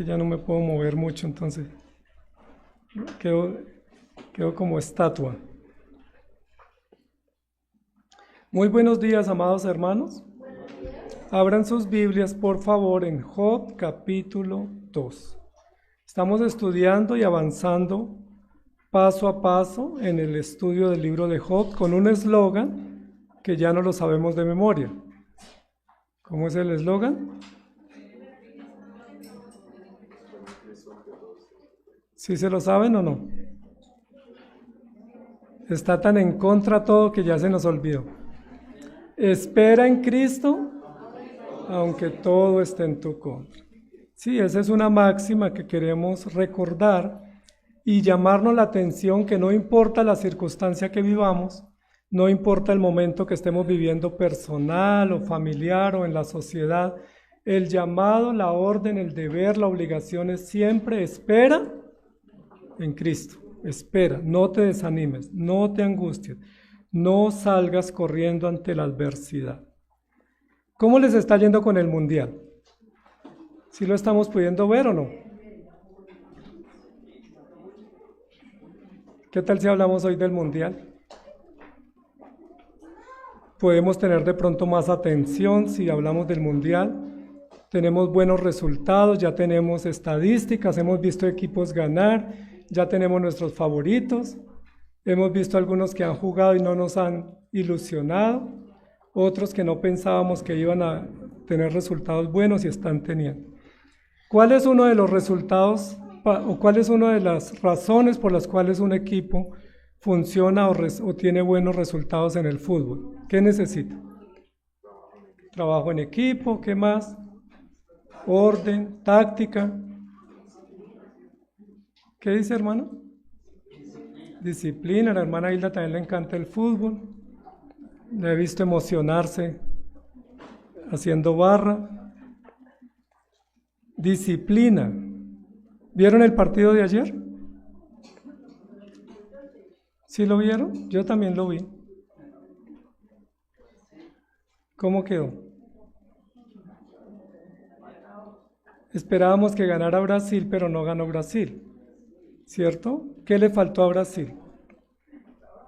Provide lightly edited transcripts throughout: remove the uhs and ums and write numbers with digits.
Ya no me puedo mover mucho, entonces quedo como estatua. Muy buenos días, amados hermanos. Abran sus Biblias, por favor, en Job capítulo 2. Estamos estudiando y avanzando paso a paso en el estudio del libro de Job con un eslogan que ya no lo sabemos de memoria. ¿Cómo es el eslogan? ¿Sí se lo saben o no? Está tan en contra todo que ya se nos olvidó. Espera en Cristo, aunque todo esté en tu contra. Sí, esa es una máxima que queremos recordar y llamarnos la atención que no importa la circunstancia que vivamos, no importa el momento que estemos viviendo personal o familiar o en la sociedad, el llamado, la orden, el deber, la obligación es siempre espera en Cristo. Espera, no te desanimes, no te angusties, no salgas corriendo ante la adversidad. ¿Cómo les está yendo con el mundial? ¿Sí lo estamos pudiendo ver o no? ¿Qué tal si hablamos hoy del mundial? Podemos tener de pronto más atención si hablamos del mundial. Tenemos buenos resultados, ya tenemos estadísticas, hemos visto equipos ganar, ya tenemos nuestros favoritos, hemos visto algunos que han jugado y no nos han ilusionado, otros que no pensábamos que iban a tener resultados buenos y están teniendo. ¿Cuál es uno de los resultados o cuál es una de las razones por las cuales un equipo funciona o tiene buenos resultados en el fútbol? ¿Qué necesita? Trabajo en equipo, ¿qué más? Orden, táctica. ¿Qué dice, hermano? Disciplina. A la hermana Hilda también le encanta el fútbol. La he visto emocionarse haciendo barra. Disciplina. ¿Vieron el partido de ayer? ¿Sí lo vieron? Yo también lo vi. ¿Cómo quedó? Esperábamos que ganara Brasil, pero no ganó Brasil, ¿cierto? ¿Qué le faltó a Brasil?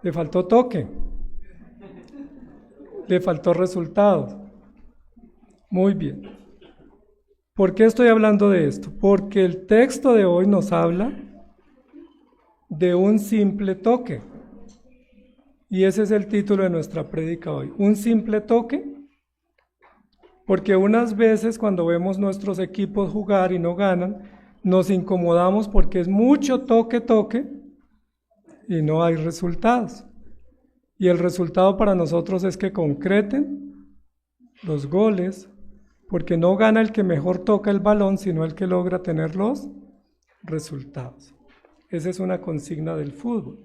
Le faltó toque, le faltó resultados. Muy bien. ¿Por qué estoy hablando de esto? Porque el texto de hoy nos habla de un simple toque. Y ese es el título de nuestra prédica hoy. Un simple toque. Porque unas veces cuando vemos nuestros equipos jugar y no ganan, nos incomodamos porque es mucho toque y no hay resultados. Y el resultado para nosotros es que concreten los goles, porque no gana el que mejor toca el balón, sino el que logra tener los resultados. Esa es una consigna del fútbol.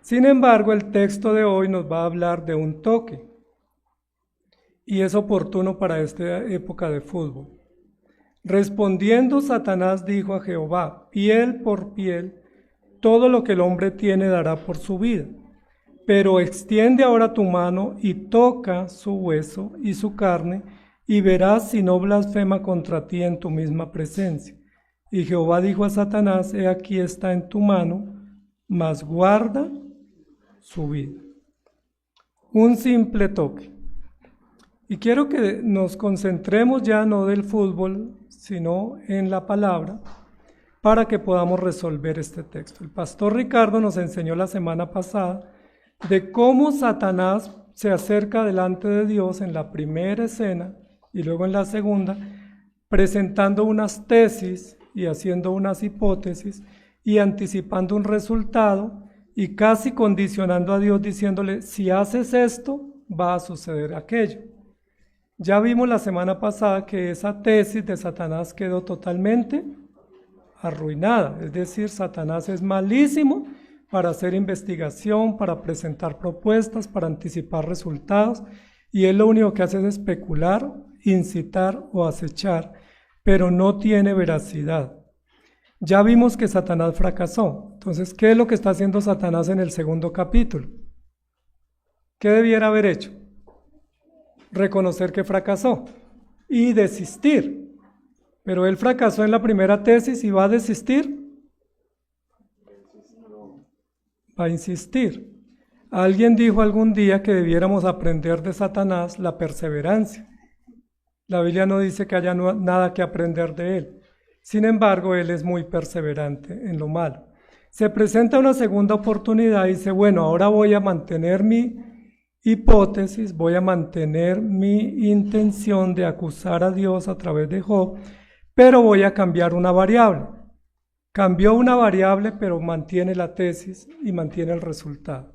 Sin embargo, el texto de hoy nos va a hablar de un toque. Y es oportuno para esta época de fútbol. Respondiendo, Satanás dijo a Jehová: piel por piel, todo lo que el hombre tiene dará por su vida. Pero extiende ahora tu mano y toca su hueso y su carne, y verás si no blasfema contra ti en tu misma presencia. Y Jehová dijo a Satanás: he aquí está en tu mano, mas guarda su vida. Un simple toque. Y quiero que nos concentremos ya no del fútbol, sino en la palabra, para que podamos resolver este texto. El pastor Ricardo nos enseñó la semana pasada de cómo Satanás se acerca delante de Dios en la primera escena y luego en la segunda, presentando unas tesis y haciendo unas hipótesis y anticipando un resultado y casi condicionando a Dios diciéndole: si haces esto, va a suceder aquello. Ya vimos la semana pasada que esa tesis de Satanás quedó totalmente arruinada, es decir, Satanás es malísimo para hacer investigación, para presentar propuestas, para anticipar resultados, y él lo único que hace es especular, incitar o acechar, pero no tiene veracidad. Ya vimos que Satanás fracasó. Entonces, ¿qué es lo que está haciendo Satanás en el segundo capítulo? ¿Qué debiera haber hecho? Reconocer que fracasó y desistir. Pero él fracasó en la primera tesis y va a desistir. Va a insistir. Alguien dijo algún día que debiéramos aprender de Satanás la perseverancia. La Biblia no dice que haya nada que aprender de él. Sin embargo, él es muy perseverante en lo malo. Se presenta una segunda oportunidad y dice, bueno, ahora voy a mantener mi hipótesis, voy a mantener mi intención de acusar a Dios a través de Job, pero voy a cambiar una variable. Cambió una variable, pero mantiene la tesis y mantiene el resultado.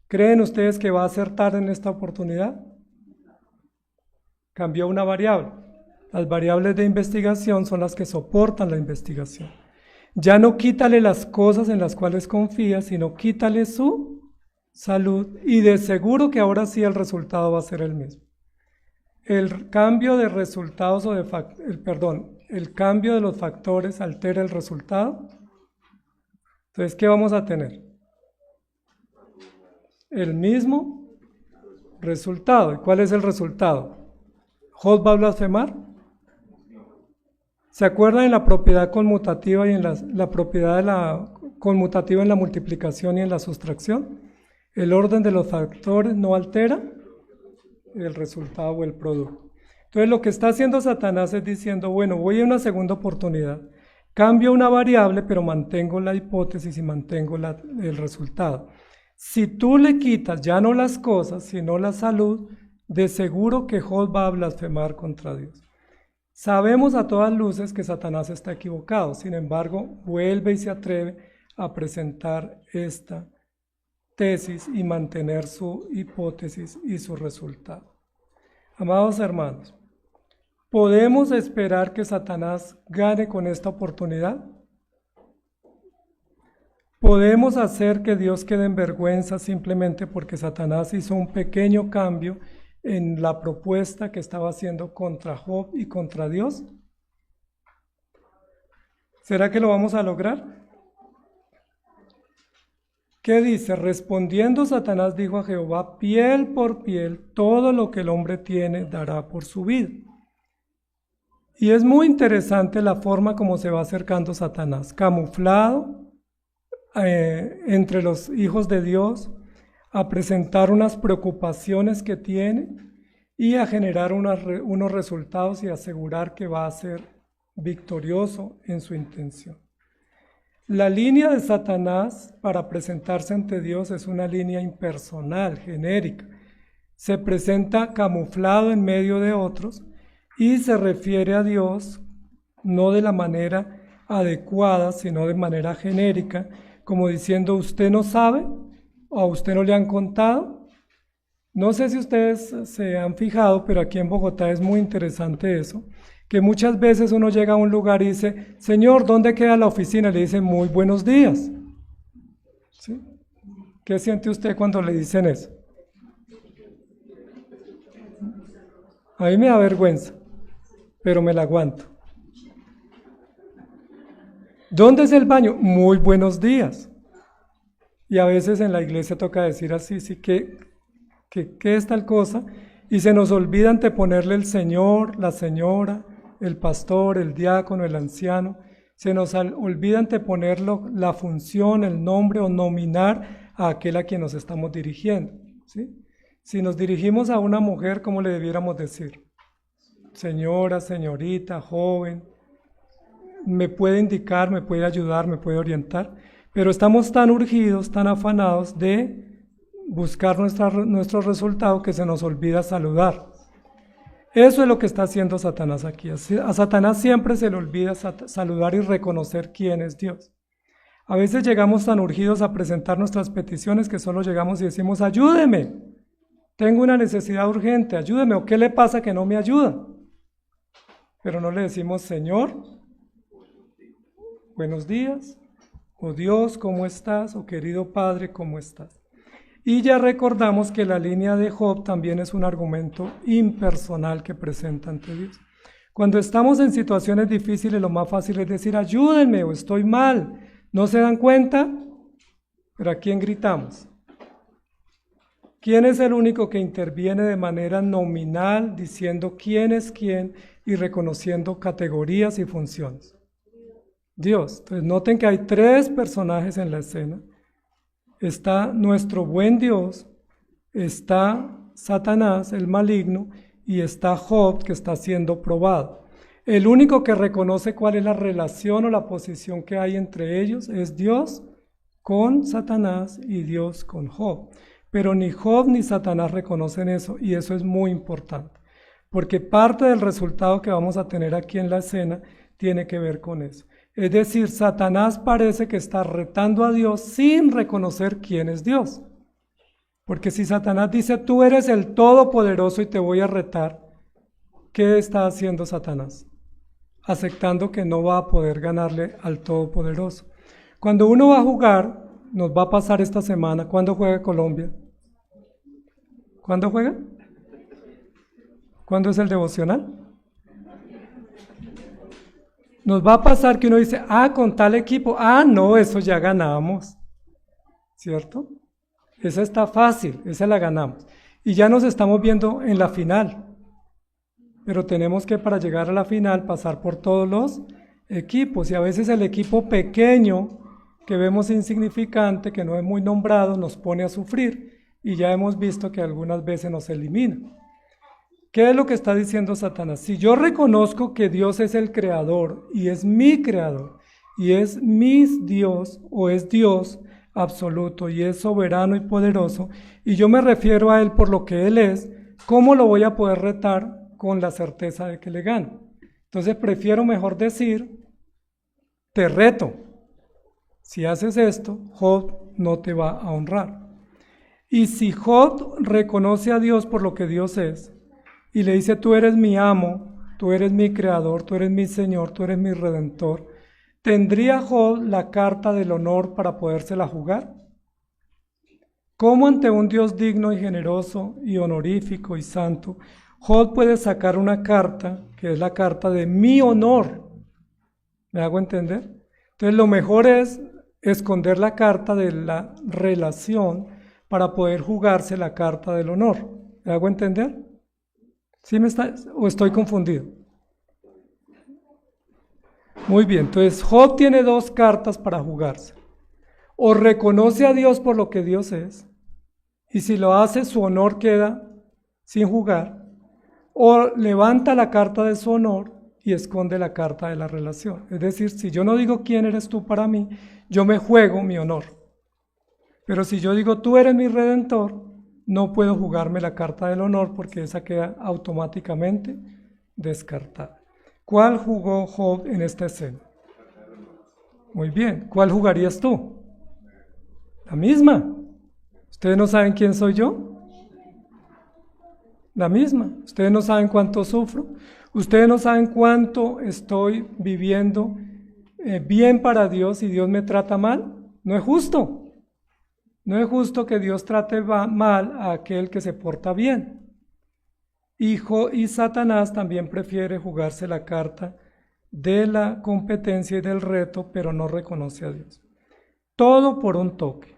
¿Creen ustedes que va a acertar en esta oportunidad? Cambió una variable. Las variables de investigación son las que soportan la investigación. Ya no quítale las cosas en las cuales confía, sino quítale su salud y de seguro que ahora sí el resultado va a ser el mismo. El cambio de resultados el cambio de los factores altera el resultado. Entonces, ¿qué vamos a tener? El mismo resultado. ¿Y cuál es el resultado? ¿Job va a blasfemar? ¿Se acuerdan en la propiedad conmutativa y en la propiedad de la conmutativa en la multiplicación y en la sustracción? El orden de los factores no altera el resultado o el producto. Entonces lo que está haciendo Satanás es diciendo, bueno, voy a una segunda oportunidad, cambio una variable, pero mantengo la hipótesis y mantengo el resultado. Si tú le quitas ya no las cosas, sino la salud, de seguro que Job va a blasfemar contra Dios. Sabemos a todas luces que Satanás está equivocado, sin embargo, vuelve y se atreve a presentar esta tesis y mantener su hipótesis y su resultado. Amados hermanos, ¿podemos esperar que Satanás gane con esta oportunidad? ¿Podemos hacer que Dios quede en vergüenza simplemente porque Satanás hizo un pequeño cambio en la propuesta que estaba haciendo contra Job y contra Dios? ¿Será que lo vamos a lograr? ¿Qué dice? Respondiendo Satanás dijo a Jehová, piel por piel, todo lo que el hombre tiene dará por su vida. Y es muy interesante la forma como se va acercando Satanás, camuflado entre los hijos de Dios, a presentar unas preocupaciones que tiene y a generar unos resultados y asegurar que va a ser victorioso en su intención. La línea de Satanás para presentarse ante Dios es una línea impersonal, genérica. Se presenta camuflado en medio de otros y se refiere a Dios no de la manera adecuada, sino de manera genérica, como diciendo, ¿usted no sabe? ¿O a usted no le han contado? No sé si ustedes se han fijado, pero aquí en Bogotá es muy interesante eso, que muchas veces uno llega a un lugar y dice, Señor, ¿dónde queda la oficina? Le dicen, muy buenos días. ¿Sí? ¿Qué siente usted cuando le dicen eso? A mí me da vergüenza, pero me la aguanto. ¿Dónde es el baño? Muy buenos días. Y a veces en la iglesia toca decir así, sí, ¿qué es tal cosa? Y se nos olvida anteponerle el señor, la señora, el pastor, el diácono, el anciano. Se nos olvida anteponerlo la función, el nombre o nominar a aquel a quien nos estamos dirigiendo. ¿Sí? Si nos dirigimos a una mujer, ¿cómo le debiéramos decir? Señora, señorita, joven. Me puede indicar, me puede ayudar, me puede orientar. Pero estamos tan urgidos, tan afanados de buscar nuestro resultado que se nos olvida saludar. Eso es lo que está haciendo Satanás aquí. A Satanás siempre se le olvida saludar y reconocer quién es Dios. A veces llegamos tan urgidos a presentar nuestras peticiones que solo llegamos y decimos, ayúdeme, tengo una necesidad urgente, ayúdeme, o ¿qué le pasa que no me ayuda? Pero no le decimos, Señor, buenos días, o Dios, ¿cómo estás? O querido Padre, ¿cómo estás? Y ya recordamos que la línea de Job también es un argumento impersonal que presenta ante Dios. Cuando estamos en situaciones difíciles, lo más fácil es decir, ayúdenme o estoy mal. ¿No se dan cuenta? ¿Pero a quién gritamos? ¿Quién es el único que interviene de manera nominal, diciendo quién es quién y reconociendo categorías y funciones? Dios. Entonces noten que hay tres personajes en la escena. Está nuestro buen Dios, está Satanás, el maligno, y está Job, que está siendo probado. El único que reconoce cuál es la relación o la posición que hay entre ellos es Dios con Satanás y Dios con Job. Pero ni Job ni Satanás reconocen eso, y eso es muy importante, porque parte del resultado que vamos a tener aquí en la escena tiene que ver con eso. Es decir, Satanás parece que está retando a Dios sin reconocer quién es Dios. Porque si Satanás dice, tú eres el Todopoderoso y te voy a retar, ¿qué está haciendo Satanás? Aceptando que no va a poder ganarle al Todopoderoso. Cuando uno va a jugar, nos va a pasar esta semana, ¿cuándo juega Colombia? ¿Cuándo juega? ¿Cuándo es el devocional? Nos va a pasar que uno dice, con tal equipo, no, eso ya ganamos, ¿cierto? Esa está fácil, esa la ganamos. Y ya nos estamos viendo en la final, pero tenemos que para llegar a la final pasar por todos los equipos, y a veces el equipo pequeño que vemos insignificante, que no es muy nombrado, nos pone a sufrir, y ya hemos visto que algunas veces nos elimina. ¿Qué es lo que está diciendo Satanás? Si yo reconozco que Dios es el creador y es mi creador y es mi Dios o es Dios absoluto y es soberano y poderoso y yo me refiero a Él por lo que Él es, ¿cómo lo voy a poder retar con la certeza de que le gano? Entonces prefiero mejor decir, te reto. Si haces esto, Job no te va a honrar. Y si Job reconoce a Dios por lo que Dios es, y le dice, tú eres mi amo, tú eres mi creador, tú eres mi Señor, tú eres mi redentor, ¿tendría Job la carta del honor para podérsela jugar? ¿Cómo ante un Dios digno y generoso y honorífico y santo, Job puede sacar una carta que es la carta de mi honor? ¿Me hago entender? Entonces lo mejor es esconder la carta de la relación para poder jugarse la carta del honor. ¿Me hago entender? ¿Sí o estoy confundido? Muy bien, entonces Job tiene dos cartas para jugarse. O reconoce a Dios por lo que Dios es, y si lo hace su honor queda sin jugar, o levanta la carta de su honor y esconde la carta de la relación. Es decir, si yo no digo quién eres tú para mí, yo me juego mi honor. Pero si yo digo tú eres mi redentor, no puedo jugarme la carta del honor porque esa queda automáticamente descartada. ¿Cuál jugó Job en esta escena? Muy bien, ¿cuál jugarías tú? La misma. ¿Ustedes no saben quién soy yo? La misma. ¿Ustedes no saben cuánto sufro? ¿Ustedes no saben cuánto estoy viviendo bien para Dios y Dios me trata mal? No es justo. No es justo que Dios trate mal a aquel que se porta bien. Y Satanás también prefiere jugarse la carta de la competencia y del reto, pero no reconoce a Dios. Todo por un toque.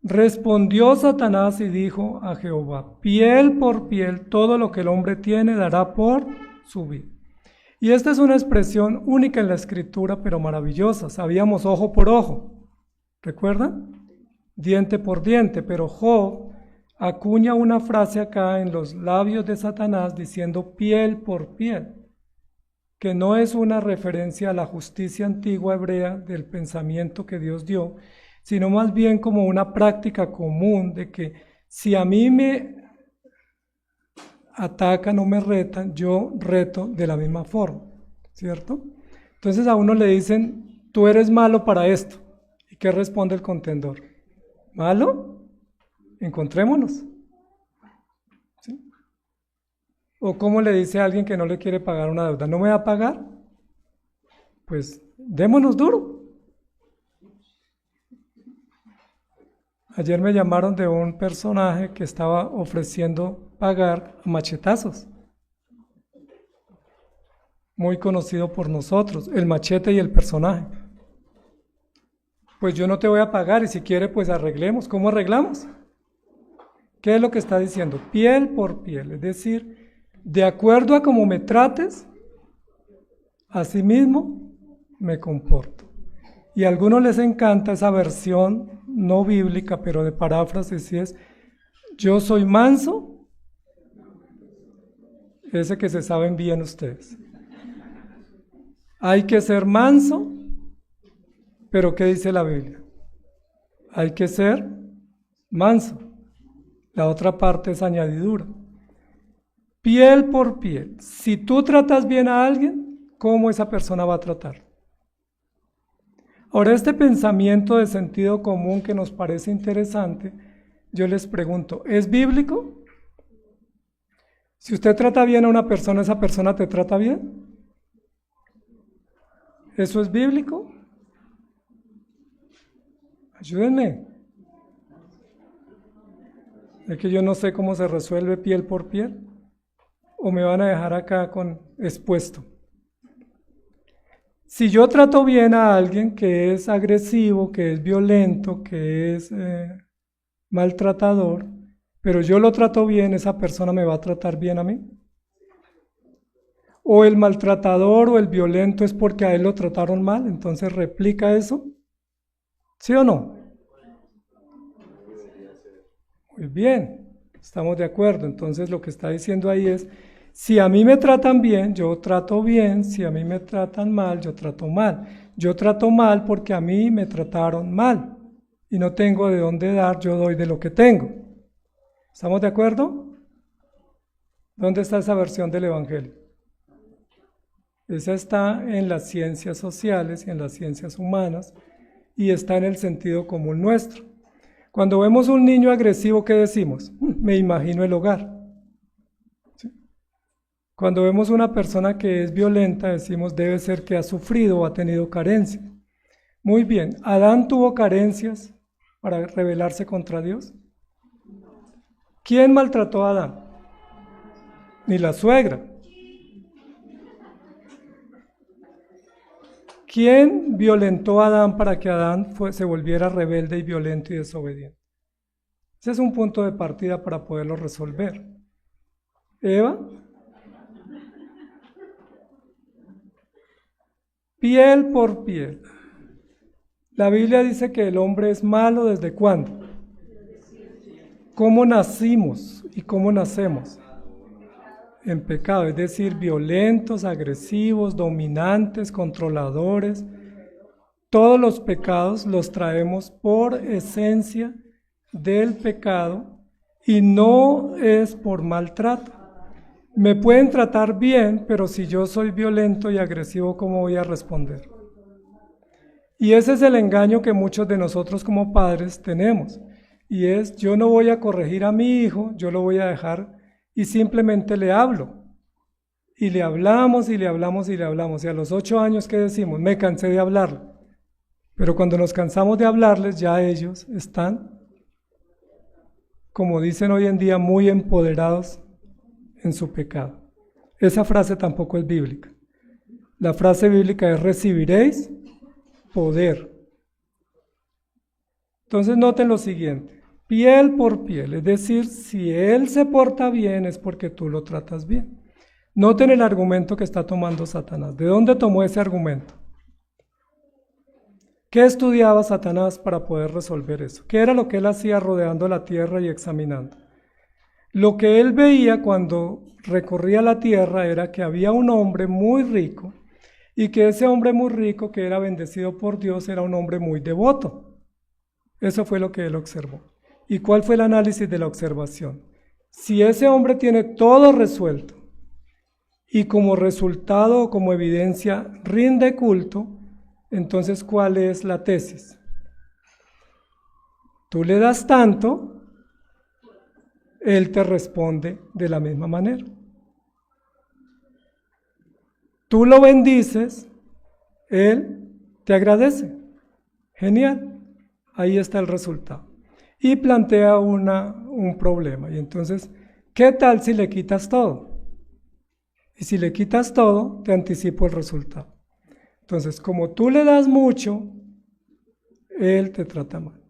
Respondió Satanás y dijo a Jehová, piel por piel, todo lo que el hombre tiene dará por su vida. Y esta es una expresión única en la Escritura, pero maravillosa. Sabíamos ojo por ojo. ¿Recuerdan? Diente por diente, pero Job acuña una frase acá en los labios de Satanás diciendo piel por piel, que no es una referencia a la justicia antigua hebrea del pensamiento que Dios dio, sino más bien como una práctica común de que si a mí me atacan o me retan, yo reto de la misma forma, ¿cierto? Entonces a uno le dicen, tú eres malo para esto. ¿Y qué responde el contendor? ¿Malo? Encontrémonos. ¿Sí? O cómo le dice a alguien que no le quiere pagar una deuda, ¿no me va a pagar? Pues démonos duro. Ayer me llamaron de un personaje que estaba ofreciendo pagar a machetazos. Muy conocido por nosotros, el machete y el personaje. Pues yo no te voy a pagar y si quiere pues arreglemos. ¿Cómo arreglamos? ¿Qué es lo que está diciendo? Piel por piel, es decir, de acuerdo a cómo me trates, así mismo me comporto. Y a algunos les encanta esa versión no bíblica, pero de paráfrasis, y es, yo soy manso, ese que se saben bien ustedes. Hay que ser manso, pero ¿qué dice la Biblia? Hay que ser manso. La otra parte es añadidura. Piel por piel. Si tú tratas bien a alguien, ¿cómo esa persona va a tratar? Ahora, este pensamiento de sentido común que nos parece interesante, yo les pregunto, ¿es bíblico? Si usted trata bien a una persona, ¿esa persona te trata bien? ¿Eso es bíblico? Ayúdenme. Es que yo no sé cómo se resuelve piel por piel. ¿O me van a dejar acá con expuesto? Si yo trato bien a alguien que es agresivo, que es violento, que es maltratador, pero yo lo trato bien, ¿esa persona me va a tratar bien a mí? ¿O el maltratador o el violento es porque a él lo trataron mal, entonces replica eso? ¿Sí o no? Muy bien, estamos de acuerdo. Entonces lo que está diciendo ahí es, si a mí me tratan bien, yo trato bien. Si a mí me tratan mal, yo trato mal. Yo trato mal porque a mí me trataron mal. Y no tengo de dónde dar, yo doy de lo que tengo. ¿Estamos de acuerdo? ¿Dónde está esa versión del Evangelio? Esa está en las ciencias sociales y en las ciencias humanas y está en el sentido común nuestro. Cuando vemos un niño agresivo, ¿qué decimos? Me imagino el hogar. ¿Sí? Cuando vemos una persona que es violenta, decimos debe ser que ha sufrido o ha tenido carencias. Muy bien, ¿Adán tuvo carencias para rebelarse contra Dios? ¿Quién maltrató a Adán? Ni la suegra. ¿Quién violentó a Adán para que Adán se volviera rebelde y violento y desobediente? Ese es un punto de partida para poderlo resolver. Eva. Piel por piel. La Biblia dice que el hombre es malo ¿desde cuándo? ¿Cómo nacimos y cómo nacemos? En pecado, es decir, violentos, agresivos, dominantes, controladores. Todos los pecados los traemos por esencia del pecado y no es por maltrato. Me pueden tratar bien, pero si yo soy violento y agresivo, ¿cómo voy a responder? Y ese es el engaño que muchos de nosotros como padres tenemos. Y es, yo no voy a corregir a mi hijo, yo lo voy a dejar y simplemente le hablo. Y le hablamos y le hablamos y le hablamos. Y a los 8 años, ¿qué decimos? Me cansé de hablarle. Pero cuando nos cansamos de hablarles, ya ellos están, como dicen hoy en día, muy empoderados en su pecado. Esa frase tampoco es bíblica. La frase bíblica es recibiréis poder. Entonces noten lo siguiente, piel por piel, es decir, si él se porta bien es porque tú lo tratas bien. Noten el argumento que está tomando Satanás. ¿De dónde tomó ese argumento? ¿Qué estudiaba Satanás para poder resolver eso? ¿Qué era lo que él hacía rodeando la tierra y examinando? Lo que él veía cuando recorría la tierra era que había un hombre muy rico y que ese hombre muy rico que era bendecido por Dios era un hombre muy devoto. Eso fue lo que él observó. ¿Y cuál fue el análisis de la observación? Si ese hombre tiene todo resuelto y como resultado o como evidencia rinde culto, entonces ¿cuál es la tesis? Tú le das tanto, él te responde de la misma manera. Tú lo bendices, él te agradece. Genial, ahí está el resultado. Y plantea un problema. Y entonces, ¿qué tal si le quitas todo? Y si le quitas todo, te anticipo el resultado. Entonces, como tú le das mucho, él te trata mal.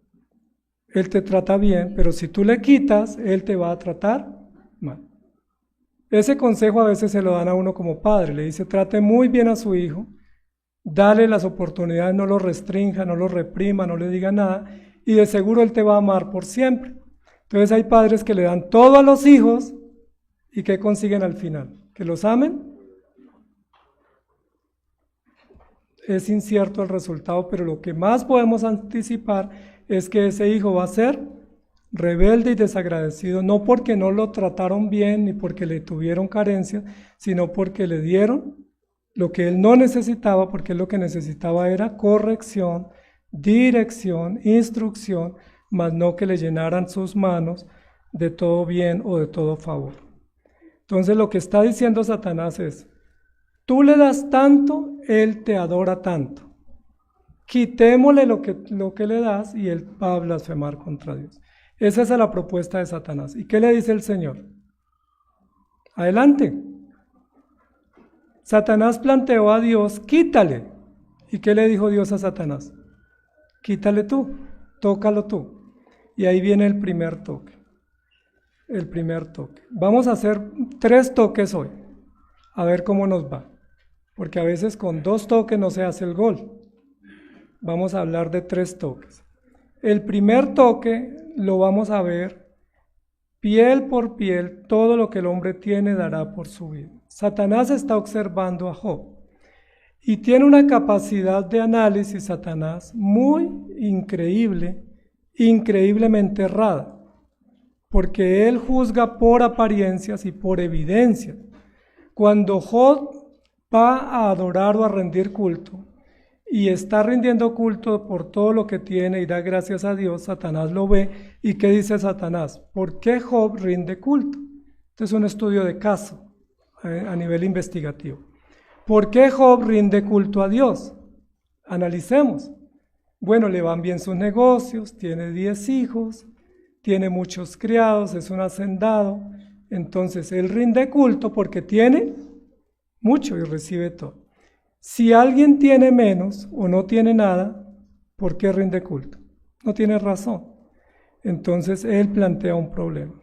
Él te trata bien, pero si tú le quitas, Él te va a tratar mal. Ese consejo a veces se lo dan a uno como padre, le dice, trate muy bien a su hijo, dale las oportunidades, no lo restrinja, no lo reprima, no le diga nada, y de seguro Él te va a amar por siempre. Entonces hay padres que le dan todo a los hijos, ¿y qué consiguen al final? ¿Que los amen? Es incierto el resultado, pero lo que más podemos anticipar es que ese hijo va a ser rebelde y desagradecido, no porque no lo trataron bien ni porque le tuvieron carencia, sino porque le dieron lo que él no necesitaba, porque él lo que necesitaba era corrección, dirección, instrucción, mas no que le llenaran sus manos de todo bien o de todo favor. Entonces lo que está diciendo Satanás es, tú le das tanto, él te adora tanto. Quitémosle lo que le das y él va a blasfemar contra Dios. Esa es la propuesta de Satanás. ¿Y qué le dice el Señor? Adelante. Satanás planteó a Dios, quítale. ¿Y qué le dijo Dios a Satanás? Quítale tú, tócalo tú. Y ahí viene el primer toque. El primer toque. Vamos a hacer 3 toques hoy. A ver cómo nos va. Porque a veces con 2 toques no se hace el gol. Vamos a hablar de 3 toques. El primer toque lo vamos a ver piel por piel, todo lo que el hombre tiene dará por su vida. Satanás está observando a Job y tiene una capacidad de análisis, Satanás, muy increíble, increíblemente errada, porque él juzga por apariencias y por evidencias. Cuando Job va a adorar o a rendir culto, y está rindiendo culto por todo lo que tiene y da gracias a Dios, Satanás lo ve. ¿Y qué dice Satanás? ¿Por qué Job rinde culto? Este es un estudio de caso a nivel investigativo. ¿Por qué Job rinde culto a Dios? Analicemos. Bueno, le van bien sus negocios, tiene 10 hijos, tiene muchos criados, es un hacendado. Entonces él rinde culto porque tiene mucho y recibe todo. Si alguien tiene menos o no tiene nada, ¿por qué rinde culto? No tiene razón. Entonces él plantea un problema.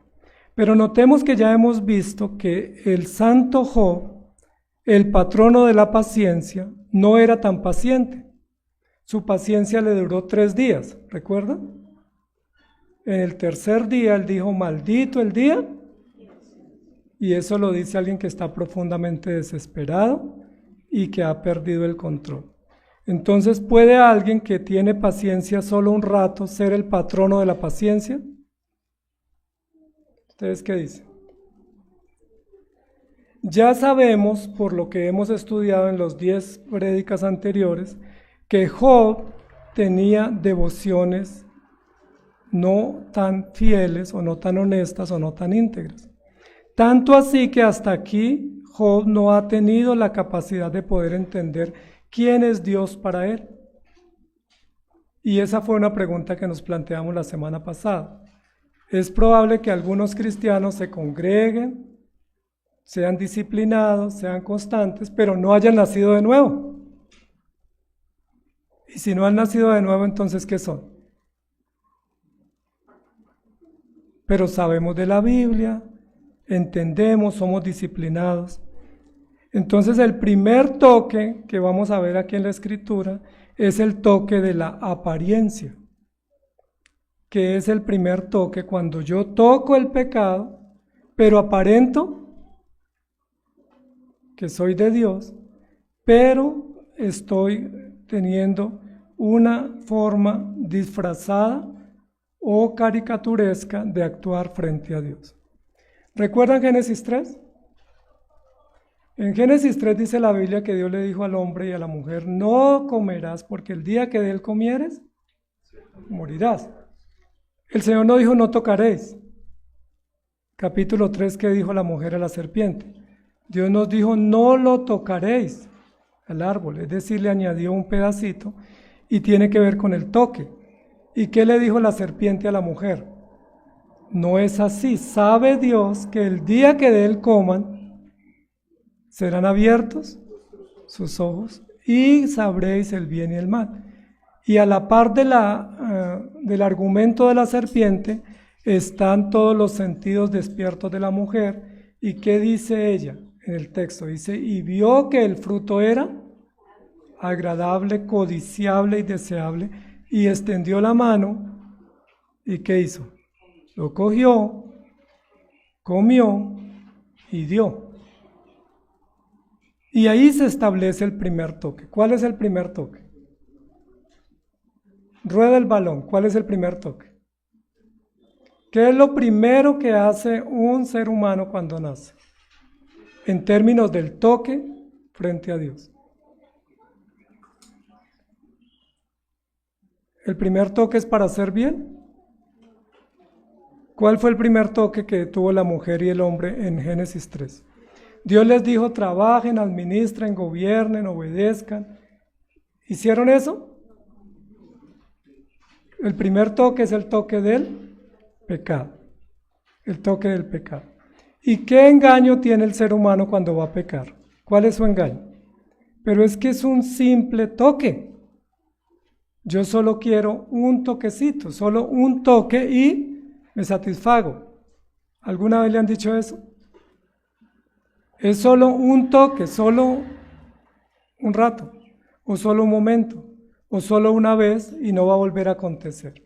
Pero notemos que ya hemos visto que el santo Job, el patrono de la paciencia, no era tan paciente. Su paciencia le duró 3 días, ¿recuerdan? En el tercer día él dijo, maldito el día. Y eso lo dice alguien que está profundamente desesperado y que ha perdido el control. Entonces, ¿puede alguien que tiene paciencia solo un rato ser el patrono de la paciencia? ¿Ustedes qué dicen? Ya sabemos, por lo que hemos estudiado en los 10 prédicas anteriores, que Job tenía devociones no tan fieles o no tan honestas o no tan íntegras. Tanto así que hasta aquí Job no ha tenido la capacidad de poder entender quién es Dios para él. Y esa fue una pregunta que nos planteamos la semana pasada. Es probable que algunos cristianos se congreguen, sean disciplinados, sean constantes, pero no hayan nacido de nuevo. Y si no han nacido de nuevo, entonces, ¿qué son? Pero sabemos de la Biblia, entendemos, somos disciplinados. Entonces el primer toque que vamos a ver aquí en la escritura es el toque de la apariencia, que es el primer toque cuando yo toco el pecado, pero aparento que soy de Dios, pero estoy teniendo una forma disfrazada o caricaturesca de actuar frente a Dios. ¿Recuerdan Génesis 3? En Génesis 3 dice la Biblia que Dios le dijo al hombre y a la mujer, no comerás porque el día que de él comieres, morirás. El Señor no dijo, no tocaréis. Capítulo 3, ¿qué dijo la mujer a la serpiente? Dios nos dijo, no lo tocaréis al árbol, es decir, le añadió un pedacito y tiene que ver con el toque. ¿Y qué le dijo la serpiente a la mujer? No es así, sabe Dios que el día que de él coman, serán abiertos sus ojos y sabréis el bien y el mal. Y a la par del argumento de la serpiente están todos los sentidos despiertos de la mujer. ¿Y qué dice ella en el texto? Dice, y vio que el fruto era agradable, codiciable y deseable, y extendió la mano, ¿y qué hizo? Lo cogió, comió y dio. Y ahí se establece el primer toque. ¿Cuál es el primer toque? Rueda el balón. ¿Cuál es el primer toque? ¿Qué es lo primero que hace un ser humano cuando nace? En términos del toque frente a Dios. ¿El primer toque es para hacer bien? ¿Cuál fue el primer toque que tuvo la mujer y el hombre en Génesis 3? Dios les dijo, trabajen, administren, gobiernen, obedezcan. ¿Hicieron eso? El primer toque es el toque del pecado. El toque del pecado. ¿Y qué engaño tiene el ser humano cuando va a pecar? ¿Cuál es su engaño? Pero es que es un simple toque. Yo solo quiero un toquecito, solo un toque y me satisfago. ¿Alguna vez le han dicho eso? Es solo un toque, solo un rato, o solo un momento, o solo una vez y no va a volver a acontecer.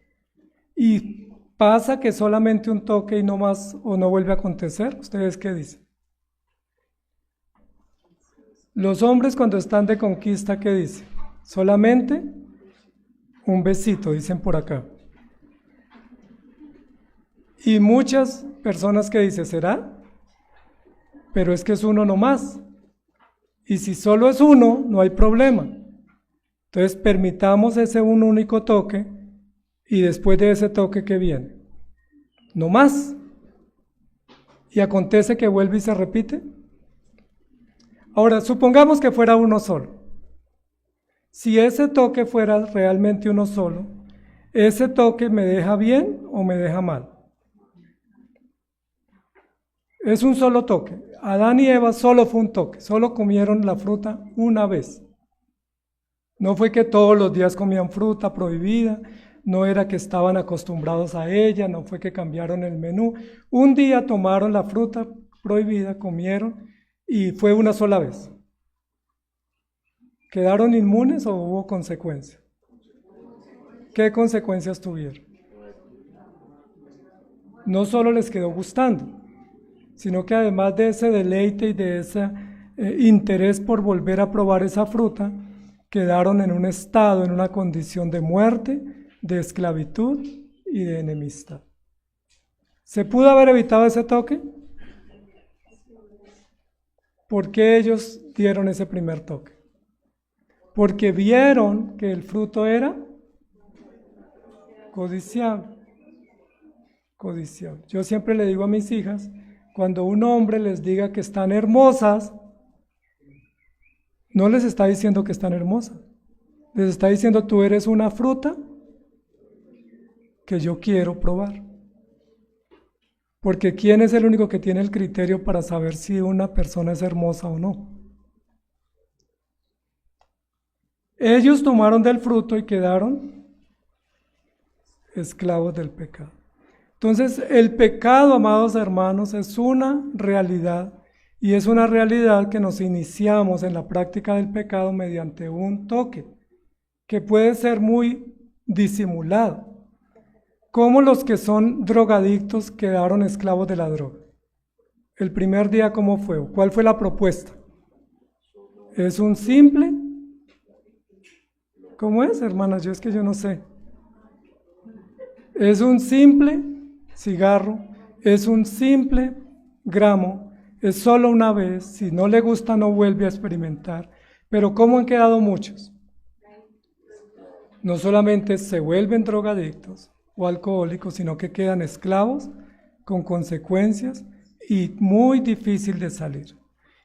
Y pasa que solamente un toque y no más, o no vuelve a acontecer. ¿Ustedes qué dicen? Los hombres cuando están de conquista, ¿qué dicen? Solamente un besito, dicen por acá. Y muchas personas que dicen, ¿será? Pero es que es uno nomás. Y si solo es uno, no hay problema. Entonces permitamos ese un único toque y después de ese toque, ¿qué viene? No más. Y acontece que vuelve y se repite. Ahora, supongamos que fuera uno solo. Si ese toque fuera realmente uno solo, ¿ese toque me deja bien o me deja mal? Es un solo toque. Adán y Eva solo fue un toque, solo comieron la fruta una vez. No fue que todos los días comían fruta prohibida, no era que estaban acostumbrados a ella, no fue que cambiaron el menú. Un día tomaron la fruta prohibida, comieron y fue una sola vez. ¿Quedaron inmunes o hubo consecuencias? ¿Qué consecuencias tuvieron? No solo les quedó gustando, sino que además de ese deleite y de ese interés por volver a probar esa fruta, quedaron en un estado, en una condición de muerte, de esclavitud y de enemistad. ¿Se pudo haber evitado ese toque? ¿Por qué ellos dieron ese primer toque? Porque vieron que el fruto era codiciable. Codiciable. Yo siempre le digo a mis hijas, cuando un hombre les diga que están hermosas, no les está diciendo que están hermosas. Les está diciendo, tú eres una fruta que yo quiero probar. Porque ¿quién es el único que tiene el criterio para saber si una persona es hermosa o no? Ellos tomaron del fruto y quedaron esclavos del pecado. Entonces, el pecado, amados hermanos, es una realidad y es una realidad que nos iniciamos en la práctica del pecado mediante un toque, que puede ser muy disimulado. Como los que son drogadictos quedaron esclavos de la droga. El primer día, ¿cómo fue? ¿Cuál fue la propuesta? Es un simple... ¿Cómo es, hermanas? Yo es que yo no sé. Es un simple cigarro, es un simple gramo, es solo una vez, si no le gusta no vuelve a experimentar. Pero ¿cómo han quedado muchos? No solamente se vuelven drogadictos o alcohólicos, sino que quedan esclavos con consecuencias y muy difícil de salir.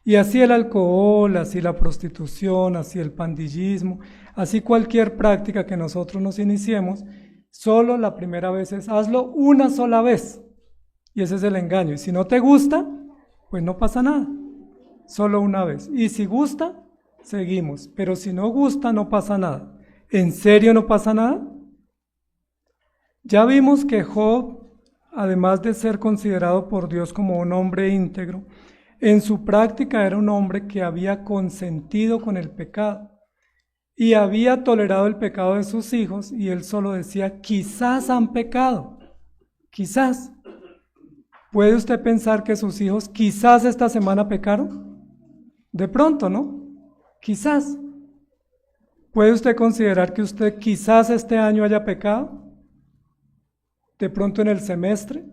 Y así el alcohol, así la prostitución, así el pandillismo, así cualquier práctica que nosotros nos iniciemos, solo la primera vez es hazlo una sola vez. Y ese es el engaño. Y si no te gusta, pues no pasa nada. Solo una vez. Y si gusta, seguimos. Pero si no gusta, no pasa nada. ¿En serio no pasa nada? Ya vimos que Job, además de ser considerado por Dios como un hombre íntegro, en su práctica era un hombre que había consentido con el pecado y había tolerado el pecado de sus hijos, y él solo decía, quizás han pecado, quizás. ¿Puede usted pensar que sus hijos quizás esta semana pecaron? De pronto, ¿no? Quizás. ¿Puede usted considerar que usted quizás este año haya pecado? De pronto en el semestre.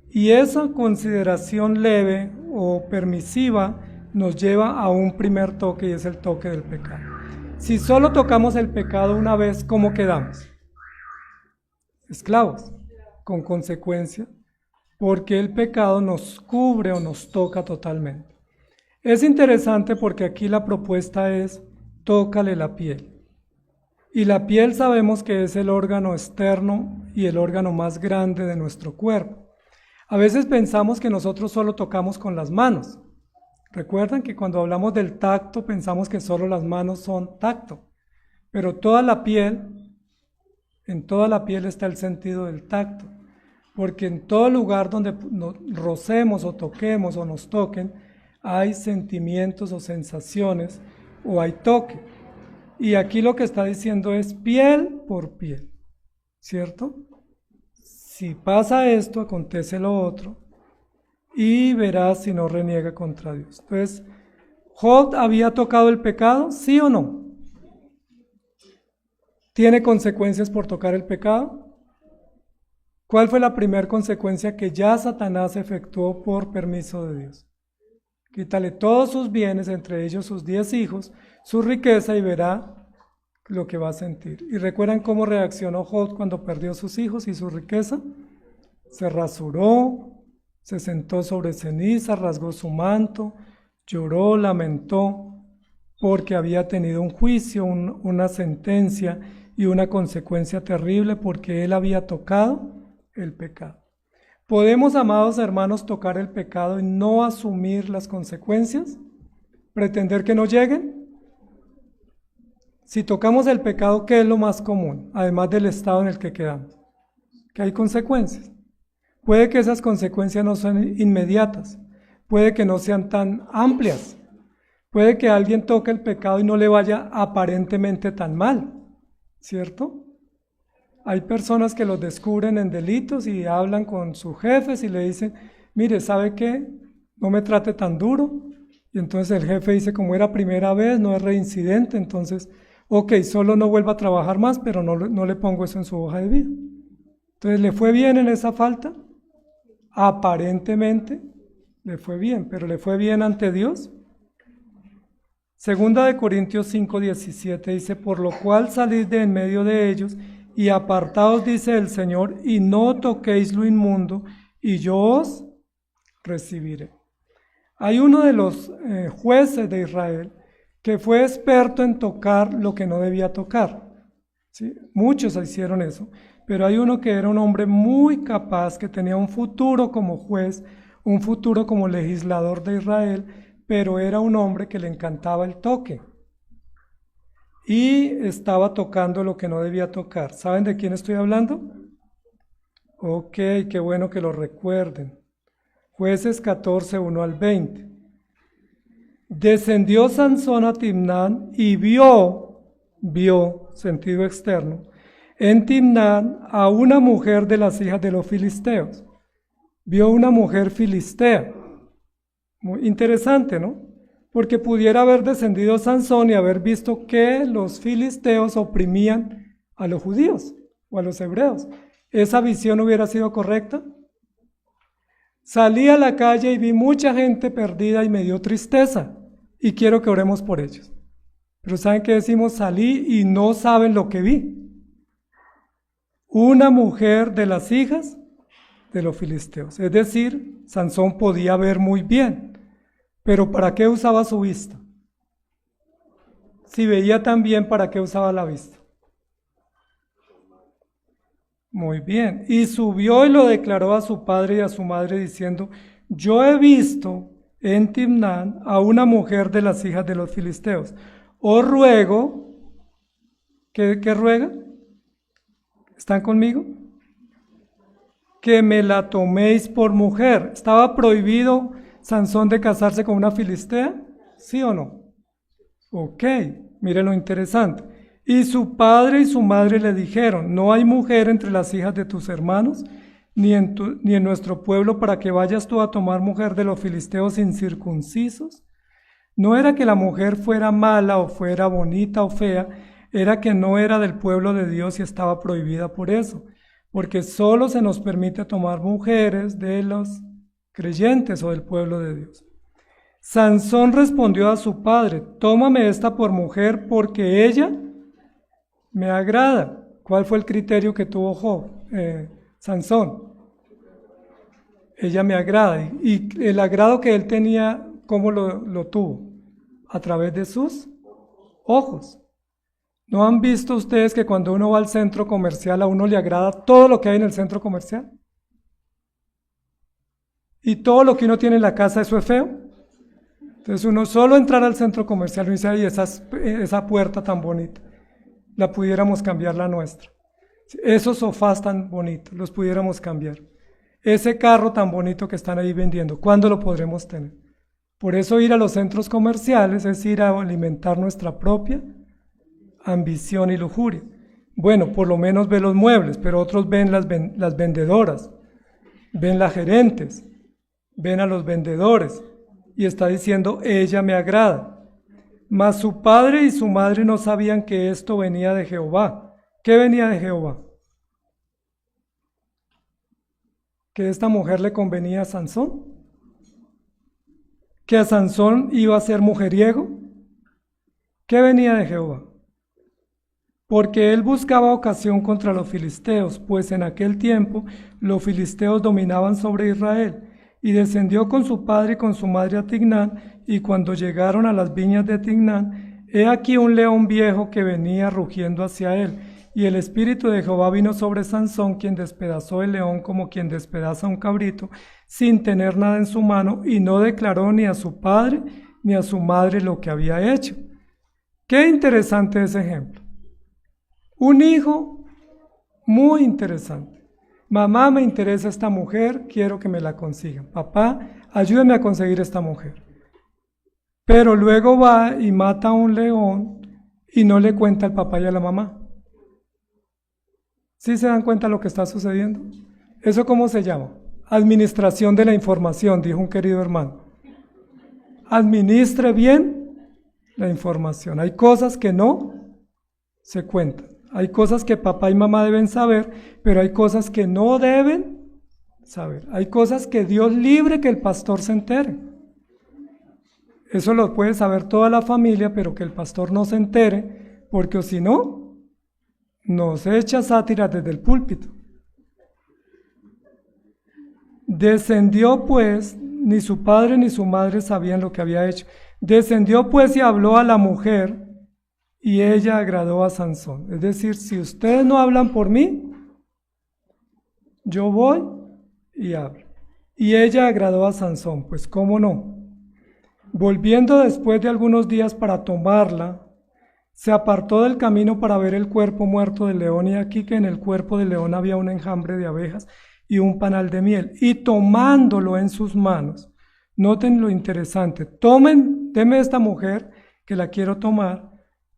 Y esa consideración leve o permisiva nos lleva a un primer toque, y es el toque del pecado. Si solo tocamos el pecado una vez, ¿cómo quedamos? Esclavos, con consecuencia, porque el pecado nos cubre o nos toca totalmente. Es interesante porque aquí la propuesta es, tócale la piel. Y la piel sabemos que es el órgano externo y el órgano más grande de nuestro cuerpo. A veces pensamos que nosotros solo tocamos con las manos. Recuerdan que cuando hablamos del tacto pensamos que solo las manos son tacto, pero toda la piel, en toda la piel está el sentido del tacto, porque en todo lugar donde nos rocemos o toquemos o nos toquen, hay sentimientos o sensaciones o hay toque. Y aquí lo que está diciendo es piel por piel, ¿cierto? Si pasa esto, acontece lo otro, y verás si no reniega contra Dios. Entonces, ¿Job había tocado el pecado? ¿Sí o no? ¿Tiene consecuencias por tocar el pecado? ¿Cuál fue la primera consecuencia que ya Satanás efectuó por permiso de Dios? Quítale todos sus bienes, entre ellos sus 10 hijos, su riqueza, y verá lo que va a sentir. ¿Y recuerdan cómo reaccionó Job cuando perdió sus hijos y su riqueza? Se rasuró, se sentó sobre ceniza, rasgó su manto, lloró, lamentó, porque había tenido un juicio, una sentencia y una consecuencia terrible, porque él había tocado el pecado. ¿Podemos, amados hermanos, tocar el pecado y no asumir las consecuencias? ¿Pretender que no lleguen? Si tocamos el pecado, ¿qué es lo más común? Además del estado en el que quedamos, que hay consecuencias. Puede que esas consecuencias no sean inmediatas, puede que no sean tan amplias, puede que alguien toque el pecado y no le vaya aparentemente tan mal, ¿cierto? Hay personas que los descubren en delitos y hablan con sus jefes y le dicen, mire, ¿sabe qué? No me trate tan duro. Y entonces el jefe dice, como era primera vez, no es reincidente, entonces, ok, solo no vuelva a trabajar más, pero no le pongo eso en su hoja de vida. Entonces, ¿le fue bien en esa falta? Aparentemente le fue bien, pero ¿le fue bien ante Dios? Segunda de Corintios 5:17 dice, por lo cual salid de en medio de ellos y apartaos, dice el Señor, y no toquéis lo inmundo, y yo os recibiré. Hay uno de los jueces de Israel que fue experto en tocar lo que no debía tocar, ¿sí? Muchos hicieron eso, pero hay uno que era un hombre muy capaz, que tenía un futuro como juez, un futuro como legislador de Israel, pero era un hombre que le encantaba el toque y estaba tocando lo que no debía tocar. ¿Saben de quién estoy hablando? Ok, qué bueno que lo recuerden. Jueces 14, 1 al 20. Descendió Sansón a Timnán y vio, sentido externo, en Timnán a una mujer de las hijas de los filisteos. Vio una mujer filistea. Muy interesante, ¿no? Porque pudiera haber descendido Sansón y haber visto que los filisteos oprimían a los judíos o a los hebreos. ¿Esa visión hubiera sido correcta? Salí a la calle y vi mucha gente perdida y me dio tristeza y quiero que oremos por ellos. Pero ¿saben qué decimos? Salí y no saben lo que vi. Una mujer de las hijas de los filisteos. Es decir, Sansón podía ver muy bien, pero ¿para qué usaba su vista? Si veía tan bien, ¿para qué usaba la vista? Muy bien. Y subió y lo declaró a su padre y a su madre diciendo, yo he visto en Timnán a una mujer de las hijas de los filisteos. Os ruego, ¿qué ruega? ¿Están conmigo? Que me la toméis por mujer. ¿Estaba prohibido Sansón de casarse con una filistea? ¿Sí o no? Ok, mire lo interesante. Y su padre y su madre le dijeron, no hay mujer entre las hijas de tus hermanos, ni en nuestro pueblo, para que vayas tú a tomar mujer de los filisteos incircuncisos. No era que la mujer fuera mala o fuera bonita o fea, era que no era del pueblo de Dios y estaba prohibida por eso, porque solo se nos permite tomar mujeres de los creyentes o del pueblo de Dios. Sansón respondió a su padre, tómame esta por mujer porque ella me agrada. ¿Cuál fue el criterio que tuvo Sansón? Ella me agrada. Y el agrado que él tenía, ¿cómo lo tuvo? A través de sus ojos. ¿No han visto ustedes que cuando uno va al centro comercial a uno le agrada todo lo que hay en el centro comercial? Y todo lo que uno tiene en la casa, ¿eso es feo? Entonces uno solo entrar al centro comercial y dice, ay, esa puerta tan bonita, la pudiéramos cambiar la nuestra. Esos sofás tan bonitos, los pudiéramos cambiar. Ese carro tan bonito que están ahí vendiendo, ¿cuándo lo podremos tener? Por eso ir a los centros comerciales es ir a alimentar nuestra propia ambición y lujuria. Bueno, por lo menos ve los muebles, pero otros ven las vendedoras, ven las gerentes, ven a los vendedores, y está diciendo, ella me agrada. Mas su padre y su madre no sabían que esto venía de Jehová. ¿Qué venía de Jehová? Que esta mujer le convenía a Sansón, que a Sansón iba a ser mujeriego. ¿Qué venía de Jehová? Porque él buscaba ocasión contra los filisteos, pues en aquel tiempo los filisteos dominaban sobre Israel. Y descendió con su padre y con su madre a Tignán, y cuando llegaron a las viñas de Tignán, he aquí un león viejo que venía rugiendo hacia él. Y el espíritu de Jehová vino sobre Sansón, quien despedazó el león como quien despedaza un cabrito, sin tener nada en su mano, y no declaró ni a su padre ni a su madre lo que había hecho. Qué interesante ese ejemplo. Un hijo muy interesante. Mamá, me interesa esta mujer, quiero que me la consigan. Papá, ayúdame a conseguir esta mujer. Pero luego va y mata a un león y no le cuenta al papá y a la mamá. ¿Sí se dan cuenta de lo que está sucediendo? ¿Eso cómo se llama? Administración de la información, dijo un querido hermano. Administre bien la información. Hay cosas que no se cuentan. Hay cosas que papá y mamá deben saber, pero hay cosas que no deben saber. Hay cosas que Dios libre que el pastor se entere. Eso lo puede saber toda la familia, pero que el pastor no se entere, porque si no, nos echa sátiras desde el púlpito. Descendió pues, ni su padre ni su madre sabían lo que había hecho. Descendió pues y habló a la mujer, y ella agradó a Sansón. Es decir, si ustedes no hablan por mí, yo voy y hablo. Y ella agradó a Sansón, pues cómo no. Volviendo después de algunos días para tomarla, se apartó del camino para ver el cuerpo muerto del león, y aquí que en el cuerpo del león había un enjambre de abejas y un panal de miel, y tomándolo en sus manos. Noten lo interesante, deme esta mujer que la quiero tomar,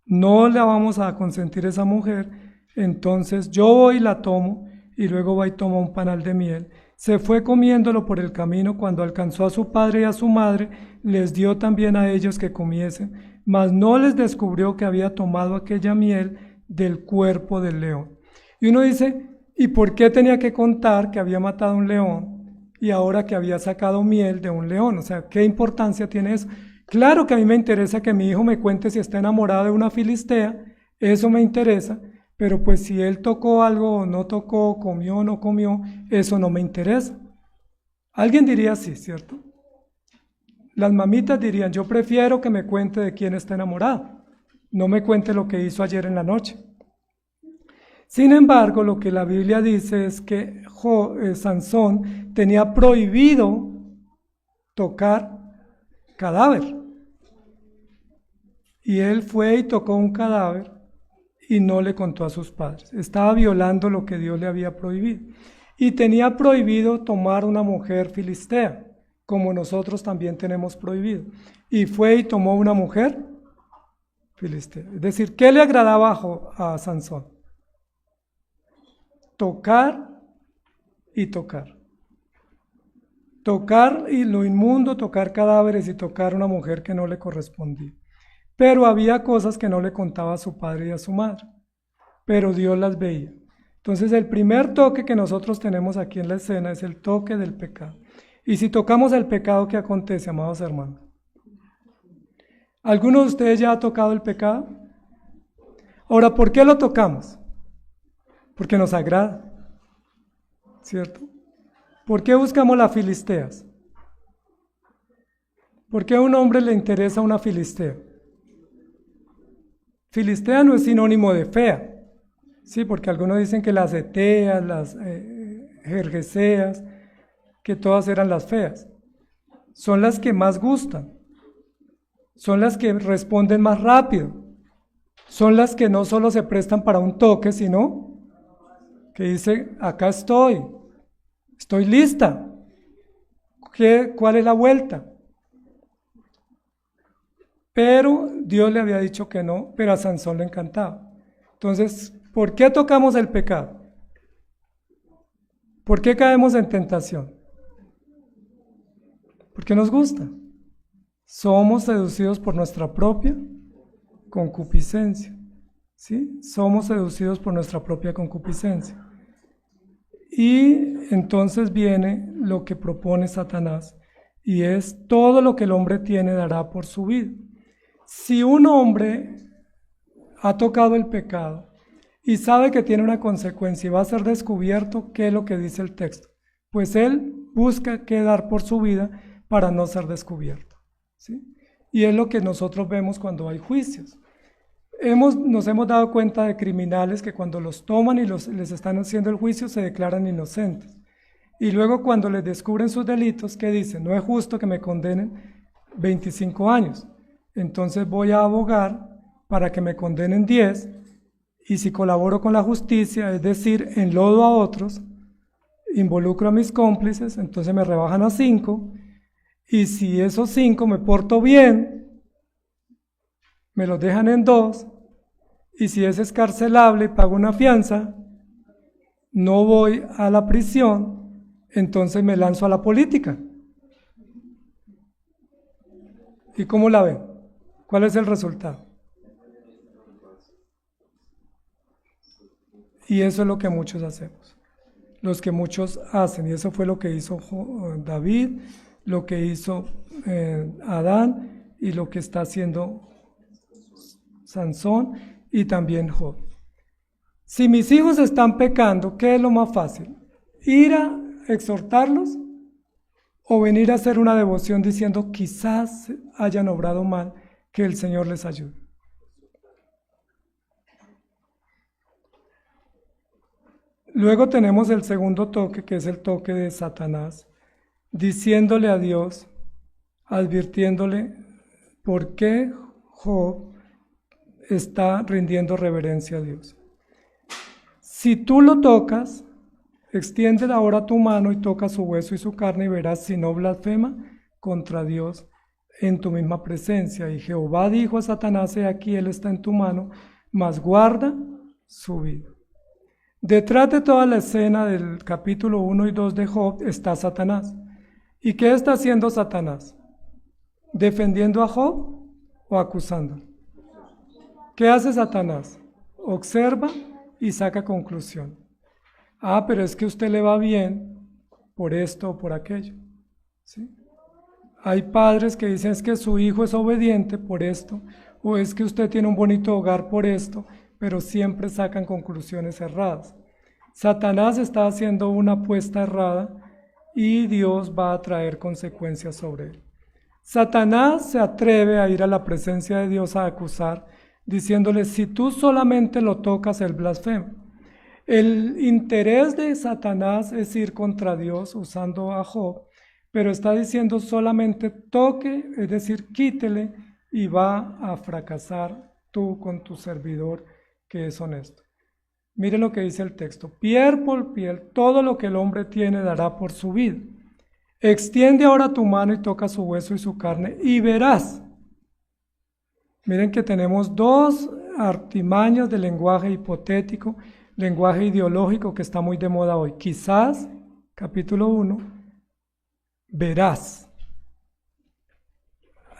no la vamos a consentir esa mujer, entonces yo voy y la tomo, y luego va y toma un panal de miel. Se fue comiéndolo por el camino. Cuando alcanzó a su padre y a su madre, les dio también a ellos que comiesen, mas no les descubrió que había tomado aquella miel del cuerpo del león. Y uno dice, ¿y por qué tenía que contar que había matado a un león y ahora que había sacado miel de un león? O sea, ¿qué importancia tiene eso? Claro que a mí me interesa que mi hijo me cuente si está enamorado de una filistea, eso me interesa, pero pues si él tocó algo o no tocó, comió o no comió, eso no me interesa. Alguien diría así, ¿cierto? Las mamitas dirían, yo prefiero que me cuente de quién está enamorado, no me cuente lo que hizo ayer en la noche. Sin embargo, lo que la Biblia dice es que Sansón tenía prohibido tocar cadáver. y él fue y tocó un cadáver y no le contó a sus padres. Estaba violando lo que Dios le había prohibido. Y tenía prohibido tomar una mujer filistea, como nosotros también tenemos prohibido. Y fue y tomó una mujer filistea. Es decir, ¿qué le agradaba a Sansón? Tocar y tocar. Tocar y lo inmundo, tocar cadáveres y tocar una mujer que no le correspondía. Pero había cosas que no le contaba a su padre y a su madre, pero Dios las veía. Entonces el primer toque que nosotros tenemos aquí en la escena es el toque del pecado. Y si tocamos el pecado, ¿qué acontece, amados hermanos? ¿Alguno de ustedes ya ha tocado el pecado? Ahora, ¿por qué lo tocamos? Porque nos agrada, ¿cierto? ¿Por qué buscamos las filisteas? ¿Por qué a un hombre le interesa una filistea? Filistea no es sinónimo de fea, sí, porque algunos dicen que las eteas, las jerjeseas, que todas eran las feas. Son las que más gustan, son las que responden más rápido, son las que no solo se prestan para un toque, sino que dice, acá estoy lista, ¿cuál es la vuelta? Pero Dios le había dicho que no, pero a Sansón le encantaba. Entonces, ¿por qué tocamos el pecado? ¿Por qué caemos en tentación? Porque nos gusta. Somos seducidos por nuestra propia concupiscencia. ¿Sí? Somos seducidos por nuestra propia concupiscencia. Y entonces viene lo que propone Satanás, y es todo lo que el hombre tiene dará por su vida. Si un hombre ha tocado el pecado y sabe que tiene una consecuencia y va a ser descubierto, ¿qué es lo que dice el texto? Pues él busca qué dar por su vida para no ser descubierto, ¿sí? Y es lo que nosotros vemos cuando hay juicios. Nos hemos dado cuenta de criminales que cuando los toman y les están haciendo el juicio se declaran inocentes. Y luego cuando les descubren sus delitos, ¿qué dicen? No es justo que me condenen 25 años. Entonces voy a abogar para que me condenen 10, y si colaboro con la justicia, es decir, enlodo a otros, involucro a mis cómplices, entonces me rebajan a 5, y si esos 5 me porto bien, me los dejan en 2, y si es escarcelable, pago una fianza, no voy a la prisión, entonces me lanzo a la política. ¿Y cómo la ven? ¿Cuál es el resultado? Y eso es lo que muchos hacemos, los que muchos hacen, y eso fue lo que hizo David, lo que hizo Adán, y lo que está haciendo Sansón, y también Job. Si mis hijos están pecando, ¿qué es lo más fácil? ¿Ir a exhortarlos o venir a hacer una devoción diciendo quizás hayan obrado mal, que el Señor les ayude? Luego tenemos el segundo toque, que es el toque de Satanás, diciéndole a Dios, advirtiéndole por qué Job está rindiendo reverencia a Dios. Si tú lo tocas, extiende ahora tu mano y toca su hueso y su carne y verás si no blasfema contra Dios en tu misma presencia. Y Jehová dijo a Satanás, he aquí, él está en tu mano, mas guarda su vida. Detrás de toda la escena del capítulo 1 y 2 de Job está Satanás. ¿Y qué está haciendo Satanás? ¿Defendiendo a Job o acusándolo? ¿Qué hace Satanás? Observa y saca conclusión. Ah, pero es que a usted le va bien por esto o por aquello, ¿sí? Hay padres que dicen es que su hijo es obediente por esto, o es que usted tiene un bonito hogar por esto, pero siempre sacan conclusiones erradas. Satanás está haciendo una apuesta errada y Dios va a traer consecuencias sobre él. Satanás se atreve a ir a la presencia de Dios a acusar, diciéndole, si tú solamente lo tocas, él blasfema. El interés de Satanás es ir contra Dios usando a Job, pero está diciendo solamente toque, es decir, quítele y va a fracasar tú con tu servidor que es honesto. Miren lo que dice el texto: piel por piel, todo lo que el hombre tiene dará por su vida. Extiende ahora tu mano y toca su hueso y su carne y verás. Miren que tenemos dos artimañas de lenguaje hipotético, lenguaje ideológico que está muy de moda hoy. Quizás, capítulo 1, verás.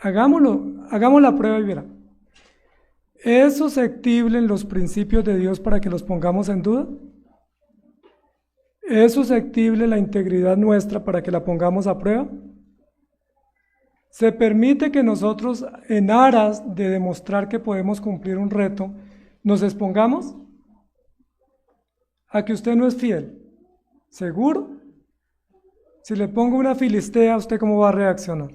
Hagamos la prueba y verá. ¿Es susceptible en los principios de Dios para que los pongamos en duda? ¿Es susceptible la integridad nuestra para que la pongamos a prueba? ¿Se permite que nosotros, en aras de demostrar que podemos cumplir un reto, nos expongamos a que usted no es fiel? ¿Seguro? Si le pongo una filistea, ¿usted cómo va a reaccionar?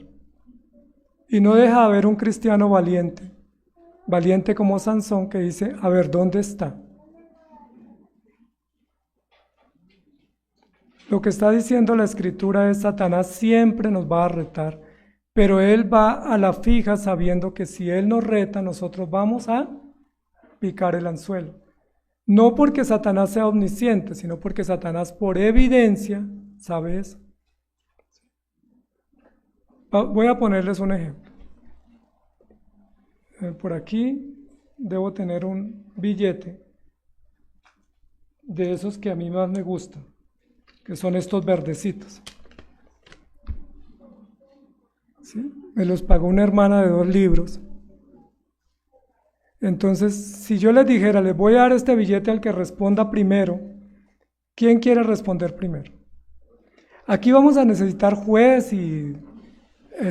Y no deja de haber un cristiano valiente como Sansón, que dice: a ver, ¿dónde está? Lo que está diciendo la Escritura es: Satanás siempre nos va a retar, pero él va a la fija sabiendo que si él nos reta, nosotros vamos a picar el anzuelo. No porque Satanás sea omnisciente, sino porque Satanás, por evidencia, sabe eso. Voy a ponerles un ejemplo. Por aquí debo tener un billete de esos que a mí más me gustan, que son estos verdecitos. ¿Sí? Me los pagó una hermana de 2 libros. Entonces, si yo les dijera: les voy a dar este billete al que responda primero, ¿quién quiere responder primero? Aquí vamos a necesitar juez y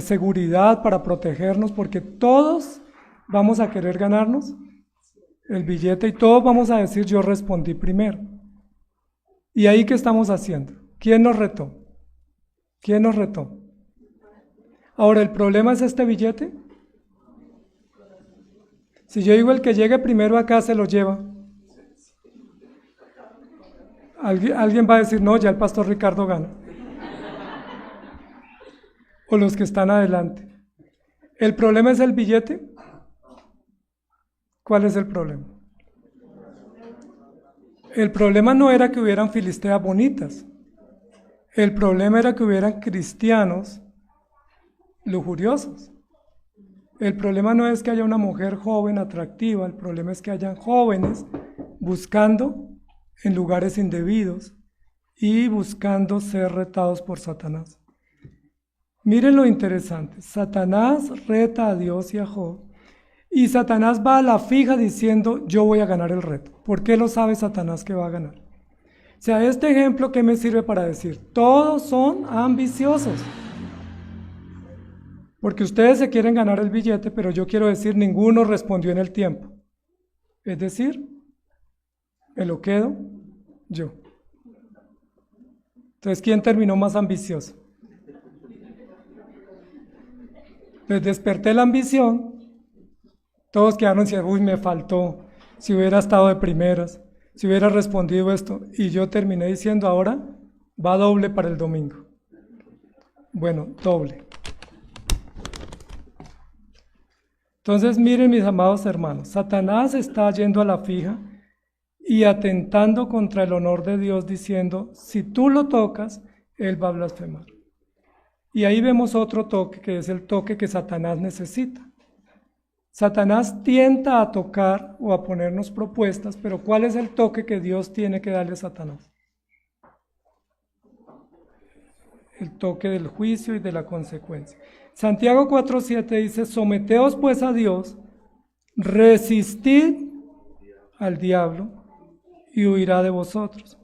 seguridad para protegernos, porque todos vamos a querer ganarnos el billete y todos vamos a decir: yo respondí primero. ¿Y ahí qué estamos haciendo? ¿Quién nos retó? ¿Quién nos retó? Ahora, ¿el problema es este billete? Si yo digo: el que llegue primero acá se lo lleva, alguien va a decir: no, ya el pastor Ricardo gana. O los que están adelante. ¿El problema es el billete? ¿Cuál es el problema? El problema no era que hubieran filisteas bonitas. El problema era que hubieran cristianos lujuriosos. El problema no es que haya una mujer joven atractiva, el problema es que hayan jóvenes buscando en lugares indebidos y buscando ser retados por Satanás. Miren lo interesante: Satanás reta a Dios y a Job, y Satanás va a la fija diciendo: yo voy a ganar el reto. ¿Por qué lo sabe Satanás que va a ganar? O sea, este ejemplo, ¿qué me sirve para decir? Todos son ambiciosos. Porque ustedes se quieren ganar el billete, pero yo quiero decir: ninguno respondió en el tiempo. Es decir, me lo quedo yo. Entonces, ¿quién terminó más ambicioso? Les desperté la ambición. Todos quedaron diciendo: uy, me faltó, si hubiera estado de primeras, si hubiera respondido esto. Y yo terminé diciendo: ahora va doble para el domingo. Bueno, doble. Entonces, miren, mis amados hermanos, Satanás está yendo a la fija y atentando contra el honor de Dios, diciendo: si tú lo tocas, él va a blasfemar. Y ahí vemos otro toque, que es el toque que Satanás necesita. Satanás tienta a tocar o a ponernos propuestas, pero ¿cuál es el toque que Dios tiene que darle a Satanás? El toque del juicio y de la consecuencia. Santiago 4:7 dice: someteos pues a Dios, resistid al diablo y huirá de vosotros.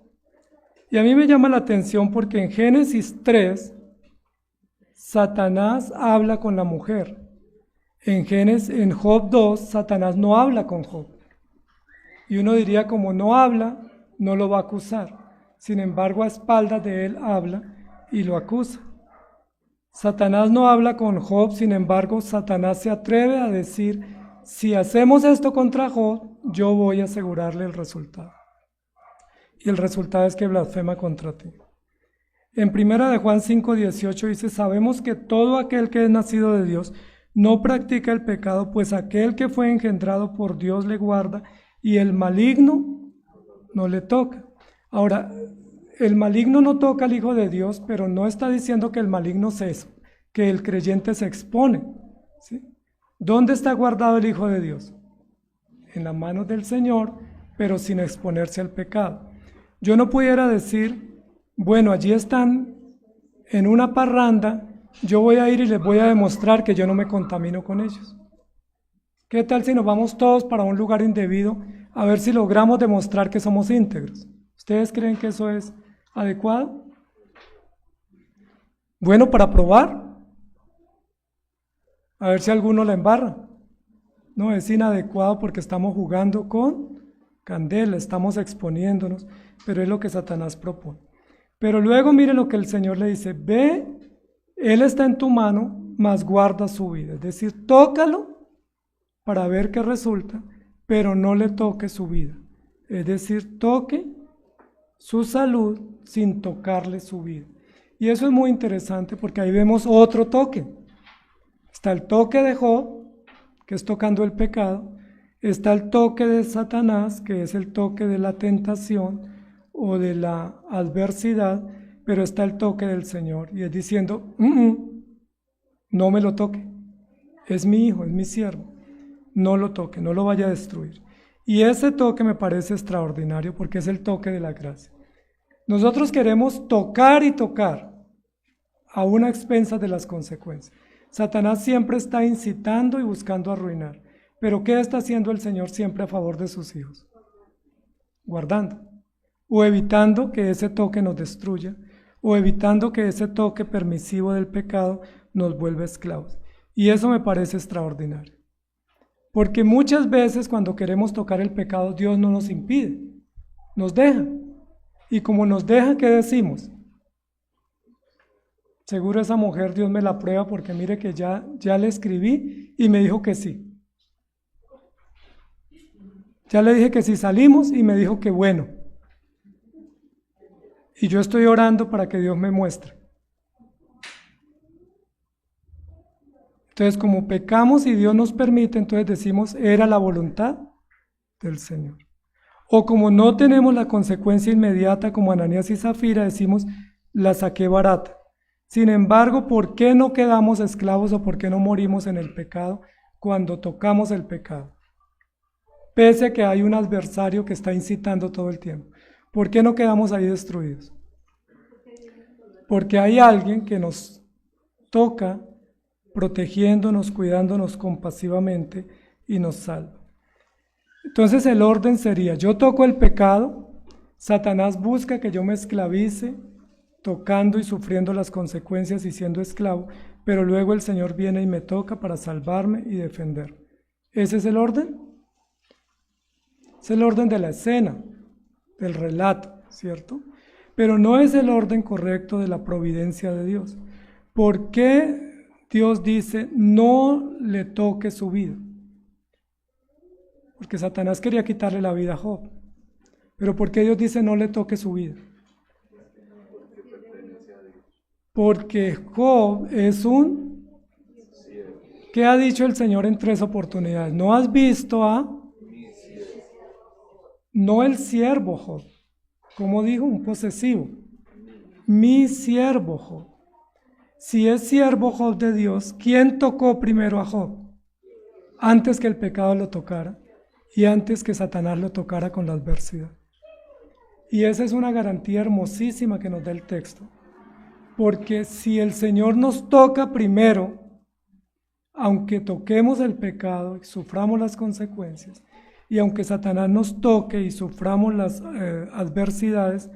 Y a mí me llama la atención porque en Génesis 3, Satanás habla con la mujer. En Job 2, Satanás no habla con Job. Y uno diría: como no habla, no lo va a acusar. Sin embargo, a espaldas de él habla y lo acusa. Satanás no habla con Job, sin embargo, Satanás se atreve a decir: si hacemos esto contra Job, yo voy a asegurarle el resultado. Y el resultado es que blasfema contra ti. En 1 de Juan 5:18 dice: sabemos que todo aquel que es nacido de Dios no practica el pecado, pues aquel que fue engendrado por Dios le guarda y el maligno no le toca. Ahora, el maligno no toca al Hijo de Dios, pero no está diciendo que el maligno que el creyente se expone, ¿sí? ¿Dónde está guardado el Hijo de Dios? En las manos del Señor, pero sin exponerse al pecado. Yo no pudiera decir, bueno, allí están en una parranda, yo voy a ir y les voy a demostrar que yo no me contamino con ellos. ¿Qué tal si nos vamos todos para un lugar indebido a ver si logramos demostrar que somos íntegros? ¿Ustedes creen que eso es adecuado? Bueno, para probar, a ver si alguno la embarra. No, es inadecuado porque estamos jugando con candela, estamos exponiéndonos, pero es lo que Satanás propone. Pero luego mire lo que el Señor le dice, ve, Él está en tu mano, mas guarda su vida. Es decir, tócalo para ver qué resulta, pero no le toque su vida. Es decir, toque su salud sin tocarle su vida. Y eso es muy interesante porque ahí vemos otro toque. Está el toque de Job, que es tocando el pecado. Está el toque de Satanás, que es el toque de la tentación o de la adversidad, pero está el toque del Señor y es diciendo, no me lo toque, es mi hijo, es mi siervo, no lo toque, no lo vaya a destruir. Y ese toque me parece extraordinario porque es el toque de la gracia. Nosotros queremos tocar y tocar a una expensa de las consecuencias. Satanás siempre está incitando y buscando arruinar. Pero ¿qué está haciendo el Señor siempre a favor de sus hijos? Guardando. O evitando que ese toque nos destruya, o evitando que ese toque permisivo del pecado nos vuelva esclavos. Y eso me parece extraordinario. Porque muchas veces cuando queremos tocar el pecado, Dios no nos impide, nos deja. Y como nos deja, ¿qué decimos? Seguro esa mujer Dios me la prueba porque mire que ya le escribí y me dijo que sí. Ya le dije que sí salimos y me dijo que bueno. Y yo estoy orando para que Dios me muestre. Entonces, como pecamos y Dios nos permite, entonces decimos, era la voluntad del Señor. O como no tenemos la consecuencia inmediata como Ananías y Zafira, decimos, la saqué barata. Sin embargo, ¿por qué no quedamos esclavos o por qué no morimos en el pecado cuando tocamos el pecado? Pese a que hay un adversario que está incitando todo el tiempo. ¿Por qué no quedamos ahí destruidos? Porque hay alguien que nos toca protegiéndonos, cuidándonos compasivamente y nos salva. Entonces el orden sería, yo toco el pecado, Satanás busca que yo me esclavice, tocando y sufriendo las consecuencias y siendo esclavo, pero luego el Señor viene y me toca para salvarme y defenderme. ¿Ese es el orden? Es el orden de la escena, del relato, ¿cierto? Pero no es el orden correcto de la providencia de Dios. ¿Por qué Dios dice no le toque su vida? Porque Satanás quería quitarle la vida a Job. Pero ¿por qué Dios dice no le toque su vida? Porque Job es un... ¿Qué ha dicho el Señor en 3 oportunidades? No has visto a... No el siervo Job. Como dijo, un posesivo. Mi siervo Job. Si es siervo Job de Dios, ¿quién tocó primero a Job? Antes que el pecado lo tocara y antes que Satanás lo tocara con la adversidad. Y esa es una garantía hermosísima que nos da el texto. Porque si el Señor nos toca primero, aunque toquemos el pecado y suframos las consecuencias, y aunque Satanás nos toque y suframos las adversidades,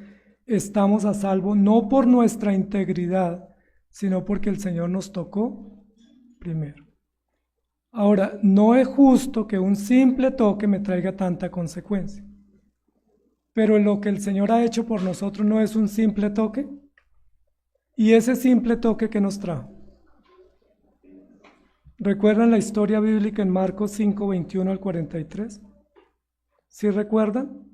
estamos a salvo no por nuestra integridad, sino porque el Señor nos tocó primero. Ahora, no es justo que un simple toque me traiga tanta consecuencia, pero lo que el Señor ha hecho por nosotros no es un simple toque, y ese simple toque que nos trajo. ¿Recuerdan la historia bíblica en Marcos 5, 21 al 43? ¿Sí recuerdan?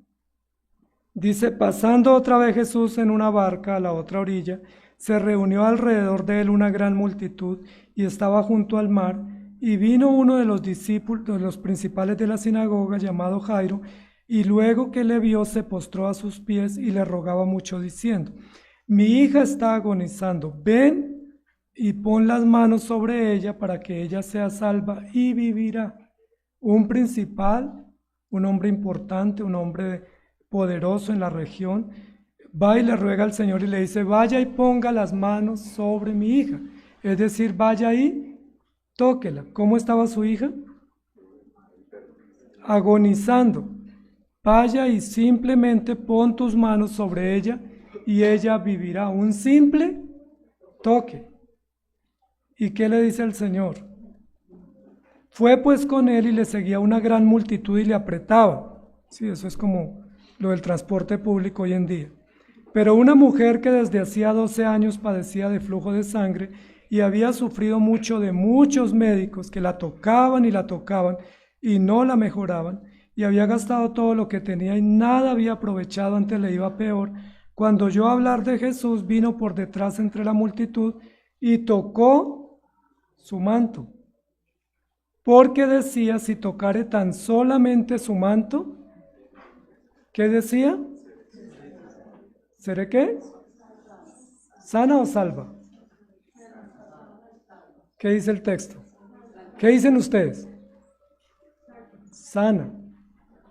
Dice, pasando otra vez Jesús en una barca a la otra orilla, se reunió alrededor de él una gran multitud y estaba junto al mar, Y vino uno de los discípulos, de los principales de la sinagoga, llamado Jairo, y luego que le vio se postró a sus pies y le rogaba mucho diciendo: mi hija está agonizando, ven y pon las manos sobre ella para que ella sea salva y vivirá. Un principal, un hombre importante, un hombre poderoso en la región, va y le ruega al Señor y le dice: vaya y ponga las manos sobre mi hija. Es decir, vaya y tóquela. ¿Cómo estaba su hija? Agonizando. Vaya y simplemente pon tus manos sobre ella y ella vivirá. Un simple toque. ¿Y qué le dice el Señor? Fue pues con él y le seguía una gran multitud y le apretaba. Sí, eso es como lo del transporte público hoy en día. Pero una mujer que desde hacía 12 años padecía de flujo de sangre y había sufrido mucho de muchos médicos que la tocaban y no la mejoraban, y había gastado todo lo que tenía y nada había aprovechado, antes le iba peor, cuando oyó hablar de Jesús, vino por detrás entre la multitud y tocó su manto. Porque decía: si tocare tan solamente su manto, ¿qué decía? ¿Seré qué? ¿Sana o salva? ¿Qué dice el texto? ¿Qué dicen ustedes? Sana.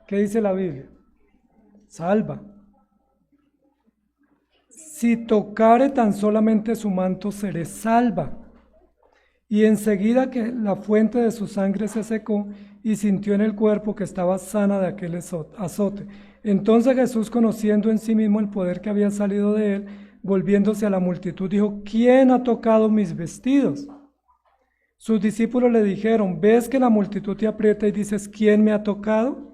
¿Qué dice la Biblia? Salva. Si tocare tan solamente su manto, seré salva. Y enseguida que la fuente de su sangre se secó y sintió en el cuerpo que estaba sana de aquel azote. Entonces Jesús, conociendo en sí mismo el poder que había salido de él, volviéndose a la multitud, dijo: ¿quién ha tocado mis vestidos? Sus discípulos le dijeron: ¿ves que la multitud te aprieta y dices: ¿quién me ha tocado?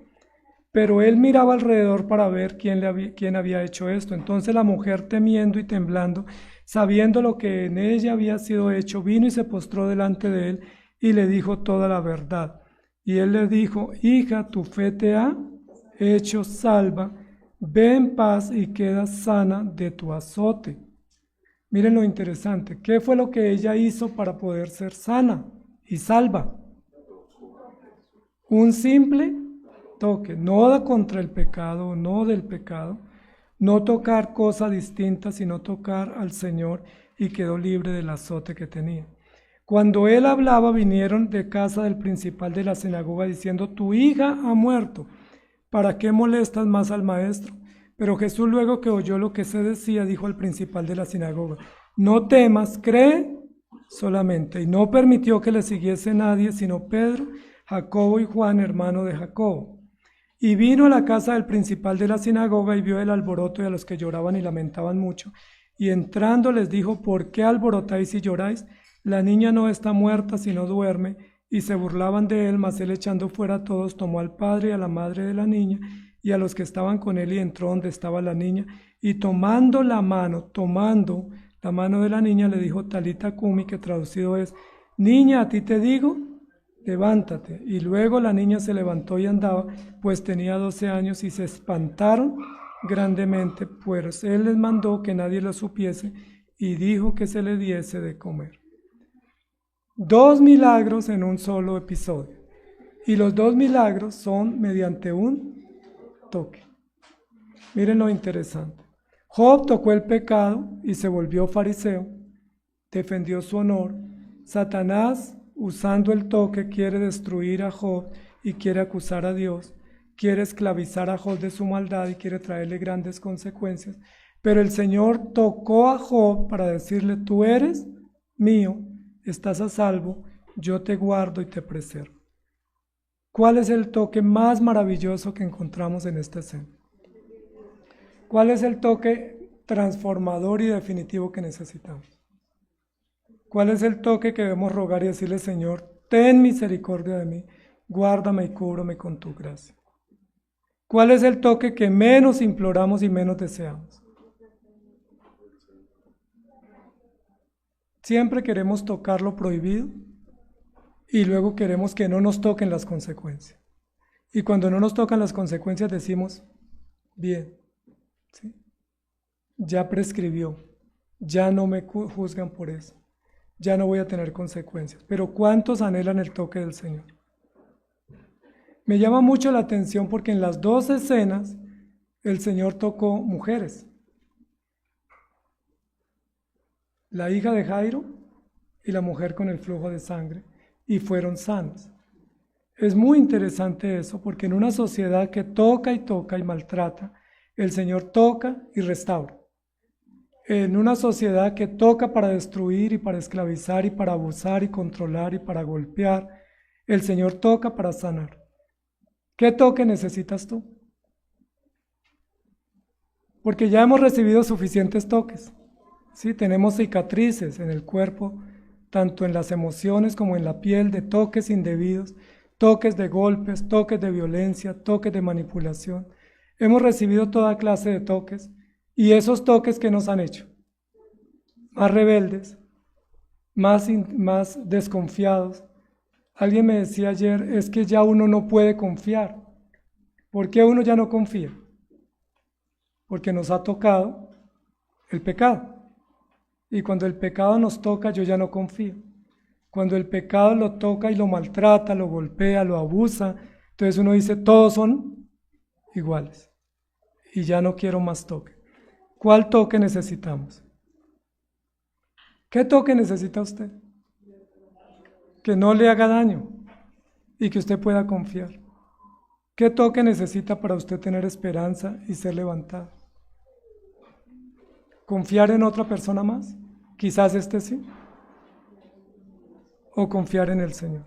Pero él miraba alrededor para ver quién había hecho esto. Entonces la mujer, temiendo y temblando, sabiendo lo que en ella había sido hecho, vino y se postró delante de él y le dijo toda la verdad. Y él le dijo: hija, tu fe te ha hecho salva, ve en paz y queda sana de tu azote. Miren lo interesante, ¿qué fue lo que ella hizo para poder ser sana y salva? Un simple toque, no contra el pecado, no del pecado, no tocar cosa distinta, sino tocar al Señor, y quedó libre del azote que tenía. Cuando él hablaba, vinieron de casa del principal de la sinagoga diciendo: tu hija ha muerto, ¿para qué molestas más al maestro? Pero Jesús, luego que oyó lo que se decía, dijo al principal de la sinagoga: no temas, cree solamente. Y no permitió que le siguiese nadie, sino Pedro, Jacobo y Juan, hermano de Jacobo. Y vino a la casa del principal de la sinagoga y vio el alboroto y a los que lloraban y lamentaban mucho. Y entrando les dijo: ¿por qué alborotáis y lloráis? La niña no está muerta, sino duerme. Y se burlaban de él, mas él, echando fuera a todos, tomó al padre y a la madre de la niña y a los que estaban con él, y entró donde estaba la niña. Y tomando la mano de la niña, le dijo: Talita cumi, que traducido es: niña, a ti te digo, levántate. Y luego la niña se levantó y andaba, pues tenía 12 años, y se espantaron grandemente, pues él les mandó que nadie lo supiese, y dijo que se le diese de comer. 2 milagros en un solo episodio, y los 2 milagros son mediante un toque. Miren lo interesante. Job tocó el pecado y se volvió fariseo, defendió su honor. Satanás, usando el toque, quiere destruir a Job y quiere acusar a Dios, quiere esclavizar a Job de su maldad y quiere traerle grandes consecuencias. Pero el Señor tocó a Job para decirle: tú eres mío, estás a salvo, yo te guardo y te preservo. ¿Cuál es el toque más maravilloso que encontramos en esta escena? ¿Cuál es el toque transformador y definitivo que necesitamos? ¿Cuál es el toque que debemos rogar y decirle: Señor, ten misericordia de mí, guárdame y cúbrame con tu gracia? ¿Cuál es el toque que menos imploramos y menos deseamos? Siempre queremos tocar lo prohibido y luego queremos que no nos toquen las consecuencias. Y cuando no nos tocan las consecuencias decimos: bien, ¿sí? Ya prescribió, ya no me juzgan por eso, ya no voy a tener consecuencias. Pero ¿cuántos anhelan el toque del Señor? Me llama mucho la atención porque en las dos escenas el Señor tocó mujeres. La hija de Jairo y la mujer con el flujo de sangre, y fueron sanos. Es muy interesante eso, porque en una sociedad que toca y maltrata, el Señor toca y restaura. En una sociedad que toca para destruir y para esclavizar y para abusar y controlar y para golpear, el Señor toca para sanar. ¿Qué toque necesitas tú? Porque ya hemos recibido suficientes toques. ¿Sí? Tenemos cicatrices en el cuerpo, tanto en las emociones como en la piel, de toques indebidos, toques de golpes, toques de violencia, toques de manipulación. Hemos recibido toda clase de toques, y esos toques que nos han hecho más rebeldes, más desconfiados. Alguien me decía ayer, es que ya uno no puede confiar. ¿Por qué uno ya no confía? Porque nos ha tocado el pecado. Y cuando el pecado nos toca, yo ya no confío. Cuando el pecado lo toca y lo maltrata, lo golpea, lo abusa, entonces uno dice, todos son iguales. Y ya no quiero más toque. ¿Cuál toque necesitamos? ¿Qué toque necesita usted? Que no le haga daño y que usted pueda confiar. ¿Qué toque necesita para usted tener esperanza y ser levantado? ¿Confiar en otra persona más? Quizás este sí. ¿O confiar en el Señor?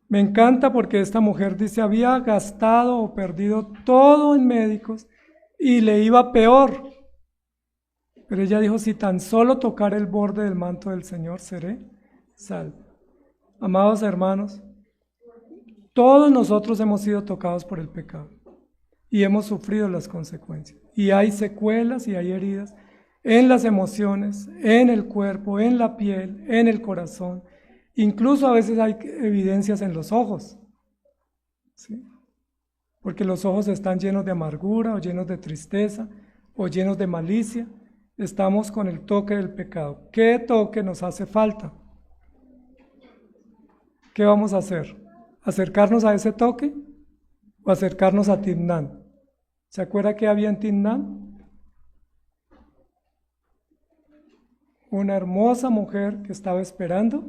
Me encanta porque esta mujer dice, había gastado o perdido todo en médicos y le iba peor. Pero ella dijo, si tan solo tocar el borde del manto del Señor, seré salvo. Amados hermanos, todos nosotros hemos sido tocados por el pecado y hemos sufrido las consecuencias. Y hay secuelas y hay heridas en las emociones, en el cuerpo, en la piel, en el corazón. Incluso a veces hay evidencias en los ojos, ¿sí? Porque los ojos están llenos de amargura o llenos de tristeza o llenos de malicia. Estamos con el toque del pecado. ¿Qué toque nos hace falta? ¿Qué vamos a hacer? ¿Acercarnos a ese toque o acercarnos a Timnán? ¿Se acuerda que había en Timnán? Una hermosa mujer que estaba esperando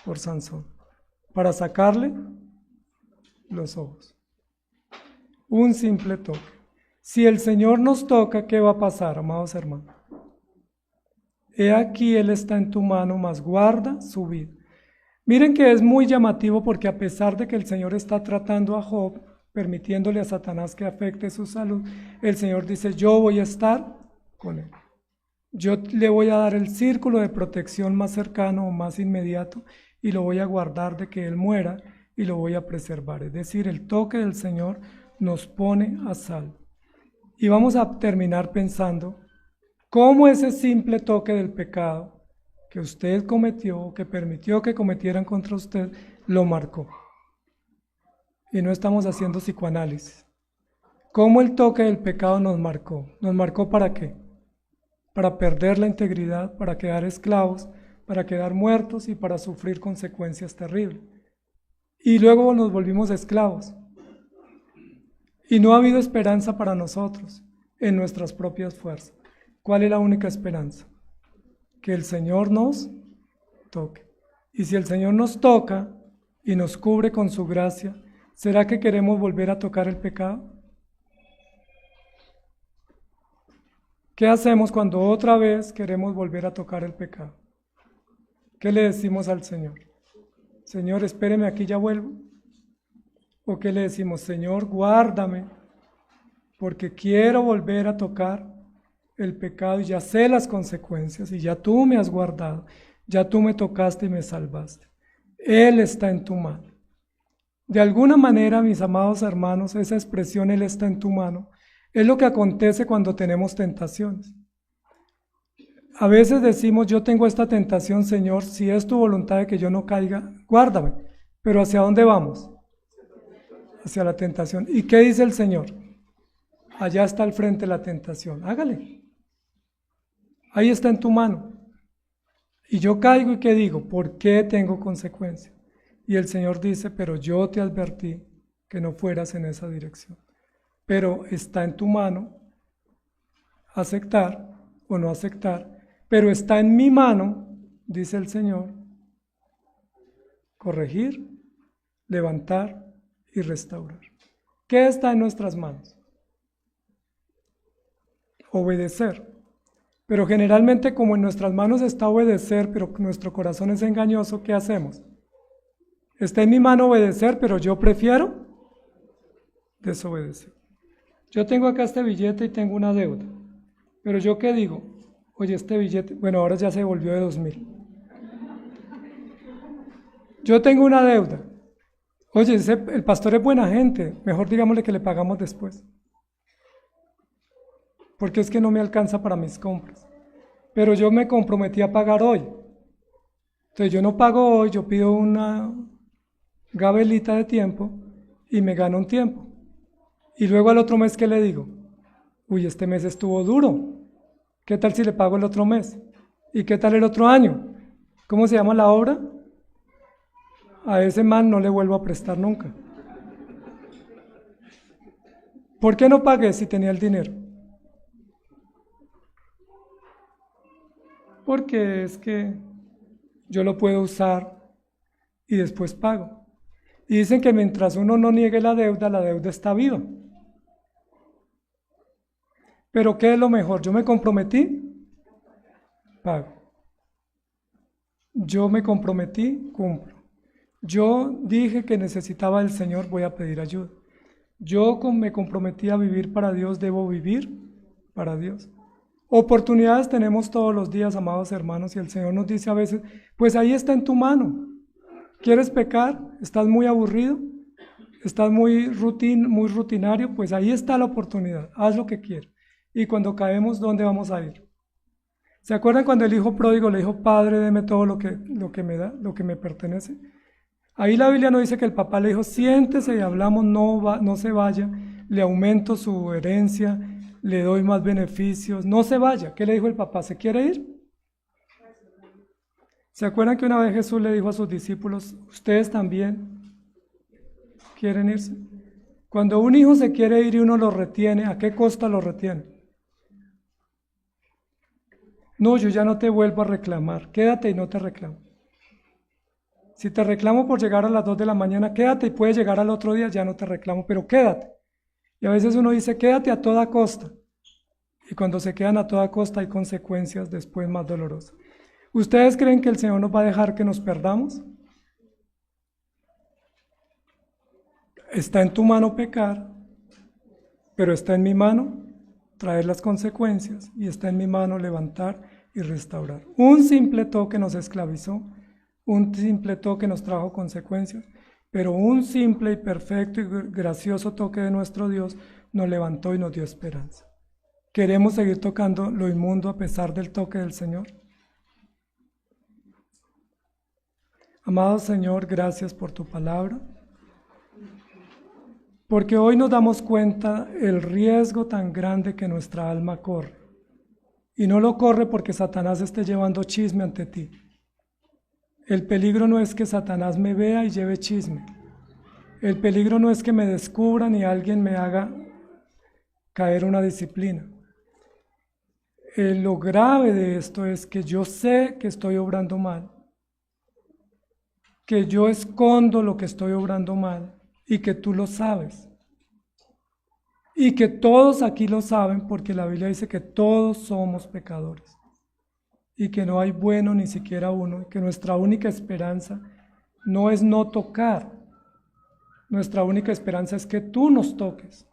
por Sansón para sacarle los ojos. Un simple toque. Si el Señor nos toca, ¿qué va a pasar, amados hermanos? He aquí, Él está en tu mano, mas guarda su vida. Miren que es muy llamativo porque a pesar de que el Señor está tratando a Job, permitiéndole a Satanás que afecte su salud, el Señor dice, yo voy a estar con él. Yo le voy a dar el círculo de protección más cercano o más inmediato y lo voy a guardar de que él muera y lo voy a preservar. Es decir, el toque del Señor nos pone a salvo. Y vamos a terminar pensando cómo ese simple toque del pecado que usted cometió, que permitió que cometieran contra usted, lo marcó. Y no estamos haciendo psicoanálisis. ¿Cómo el toque del pecado nos marcó? ¿Nos marcó para qué? Para perder la integridad, para quedar esclavos, para quedar muertos y para sufrir consecuencias terribles. Y luego nos volvimos esclavos. Y no ha habido esperanza para nosotros en nuestras propias fuerzas. ¿Cuál es la única esperanza? Que el Señor nos toque. Y si el Señor nos toca y nos cubre con su gracia, ¿será que queremos volver a tocar el pecado? ¿Qué hacemos cuando otra vez queremos volver a tocar el pecado? ¿Qué le decimos al Señor? Señor, espéreme aquí, ya vuelvo. ¿O qué le decimos? Señor, guárdame, porque quiero volver a tocar el pecado y ya sé las consecuencias y ya tú me has guardado, ya tú me tocaste y me salvaste. Él está en tu mano. De alguna manera, mis amados hermanos, esa expresión Él está en tu mano es lo que acontece cuando tenemos tentaciones. A veces decimos, yo tengo esta tentación, Señor, si es tu voluntad de que yo no caiga, guárdame. Pero ¿hacia dónde vamos? Hacia la tentación. ¿Y qué dice el Señor? Allá está al frente la tentación. Hágale. Ahí está en tu mano. Y yo caigo y ¿qué digo? ¿Por qué tengo consecuencias? Y el Señor dice, pero yo te advertí que no fueras en esa dirección. Pero está en tu mano aceptar o no aceptar, pero está en mi mano, dice el Señor, corregir, levantar y restaurar. ¿Qué está en nuestras manos? Obedecer. Pero generalmente como en nuestras manos está obedecer, pero nuestro corazón es engañoso, ¿qué hacemos? Está en mi mano obedecer, pero yo prefiero desobedecer. Yo tengo acá este billete y tengo una deuda. Pero yo ¿qué digo? Oye, este billete, bueno, ahora ya se volvió de 2.000. Yo tengo una deuda. Oye, el pastor es buena gente, mejor digámosle que le pagamos después. Porque es que no me alcanza para mis compras. Pero yo me comprometí a pagar hoy. Entonces yo no pago hoy, yo pido una gabelita de tiempo y me gano un tiempo. Y luego al otro mes, ¿qué le digo? Uy, este mes estuvo duro. ¿Qué tal si le pago el otro mes? ¿Y qué tal el otro año? ¿Cómo se llama la obra? A ese man no le vuelvo a prestar nunca. ¿Por qué no pagué si tenía el dinero? Porque es que yo lo puedo usar y después pago. Y dicen que mientras uno no niegue la deuda está viva. Pero ¿qué es lo mejor? Yo me comprometí, pago. Yo me comprometí, cumplo. Yo dije que necesitaba del Señor, voy a pedir ayuda. Yo me comprometí a vivir para Dios, debo vivir para Dios. Oportunidades tenemos todos los días, amados hermanos, y el Señor nos dice a veces, pues ahí está en tu mano. ¿Quieres pecar? ¿Estás muy aburrido? ¿Estás muy rutinario? Pues ahí está la oportunidad, haz lo que quieras. Y cuando caemos, ¿dónde vamos a ir? ¿Se acuerdan cuando el hijo pródigo le dijo, Padre, deme todo lo que me da, lo que me pertenece? Ahí la Biblia no dice que el papá le dijo, siéntese y hablamos, no se vaya, le aumento su herencia, le doy más beneficios, no se vaya. ¿Qué le dijo el papá? ¿Se quiere ir? ¿Se acuerdan que una vez Jesús le dijo a sus discípulos, ustedes también quieren irse? Cuando un hijo se quiere ir y uno lo retiene, ¿a qué costa lo retiene? No, yo ya no te vuelvo a reclamar, quédate y no te reclamo. Si te reclamo por llegar a las 2 de la mañana, quédate y puedes llegar al otro día, ya no te reclamo, pero quédate. Y a veces uno dice, quédate a toda costa. Y cuando se quedan a toda costa hay consecuencias después más dolorosas. ¿Ustedes creen que el Señor nos va a dejar que nos perdamos? Está en tu mano pecar, pero está en mi mano traer las consecuencias y está en mi mano levantar y restaurar. Un simple toque nos esclavizó, un simple toque nos trajo consecuencias, pero un simple y perfecto y gracioso toque de nuestro Dios nos levantó y nos dio esperanza. ¿Queremos seguir tocando lo inmundo a pesar del toque del Señor? Amado Señor, gracias por tu palabra, porque hoy nos damos cuenta el riesgo tan grande que nuestra alma corre. Y no lo corre porque Satanás esté llevando chisme ante ti. El peligro no es que Satanás me vea y lleve chisme. El peligro no es que me descubran y alguien me haga caer una disciplina. Lo grave de esto es que yo sé que estoy obrando mal, que yo escondo lo que estoy obrando mal y que tú lo sabes. Y que todos aquí lo saben porque la Biblia dice que todos somos pecadores y que no hay bueno ni siquiera uno, y que nuestra única esperanza no es no tocar, nuestra única esperanza es que tú nos toques.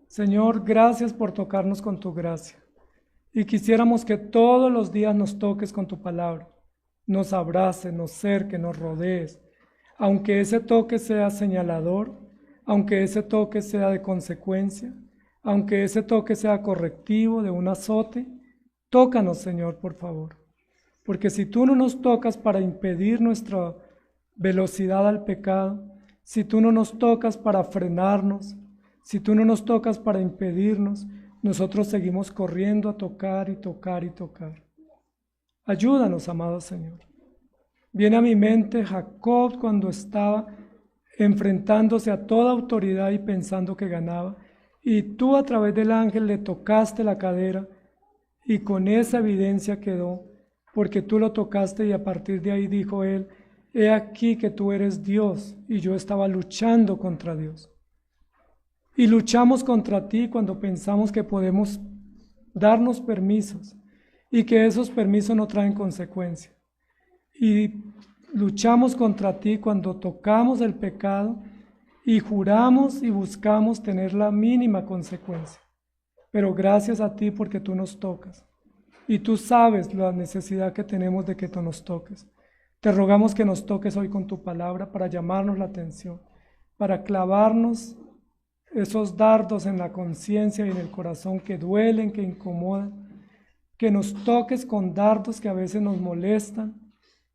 Señor, gracias por tocarnos con tu gracia y quisiéramos que todos los días nos toques con tu palabra, nos abraces, nos cerques, nos rodees, aunque ese toque sea señalador, aunque ese toque sea de consecuencia, aunque ese toque sea correctivo de un azote, tócanos, Señor, por favor, porque si tú no nos tocas para impedir nuestra velocidad al pecado, si tú no nos tocas para frenarnos, si tú no nos tocas para impedirnos, nosotros seguimos corriendo a tocar y tocar y tocar. Ayúdanos, amado Señor. Viene a mi mente Jacob cuando estaba enfrentándose a toda autoridad y pensando que ganaba, y tú a través del ángel le tocaste la cadera, y con esa evidencia quedó, porque tú lo tocaste y a partir de ahí dijo él, he aquí que tú eres Dios, y yo estaba luchando contra Dios. Y luchamos contra ti cuando pensamos que podemos darnos permisos, y que esos permisos no traen consecuencias. Y luchamos contra ti cuando tocamos el pecado y juramos y buscamos tener la mínima consecuencia. Pero gracias a ti porque tú nos tocas. Y tú sabes la necesidad que tenemos de que tú nos toques. Te rogamos que nos toques hoy con tu palabra para llamarnos la atención, para clavarnos esos dardos en la conciencia y en el corazón que duelen, que incomodan, que nos toques con dardos que a veces nos molestan,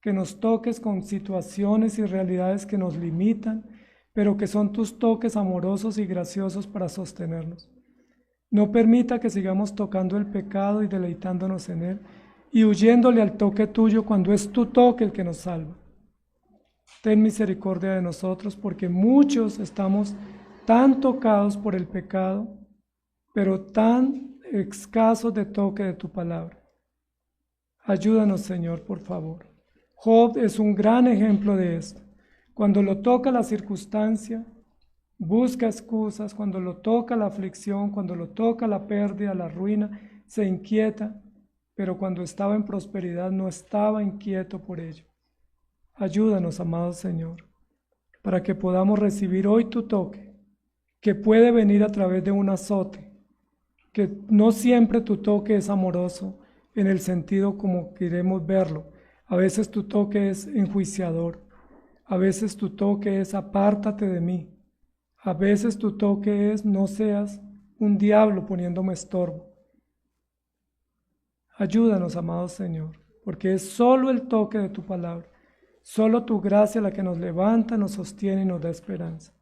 que nos toques con situaciones y realidades que nos limitan, pero que son tus toques amorosos y graciosos para sostenernos. No permita que sigamos tocando el pecado y deleitándonos en él y huyéndole al toque tuyo cuando es tu toque el que nos salva. Ten misericordia de nosotros porque muchos estamos tan tocados por el pecado, pero tan escasos de toque de tu palabra. Ayúdanos, Señor, por favor. Job es un gran ejemplo de esto. Cuando lo toca la circunstancia, busca excusas. Cuando lo toca la aflicción, cuando lo toca la pérdida, la ruina, se inquieta, pero cuando estaba en prosperidad no estaba inquieto por ello. Ayúdanos, amado Señor, para que podamos recibir hoy tu toque, que puede venir a través de un azote, que no siempre tu toque es amoroso en el sentido como queremos verlo. A veces tu toque es enjuiciador, a veces tu toque es apártate de mí, a veces tu toque es no seas un diablo poniéndome estorbo. Ayúdanos, amado Señor, porque es solo el toque de tu palabra, solo tu gracia la que nos levanta, nos sostiene y nos da esperanza.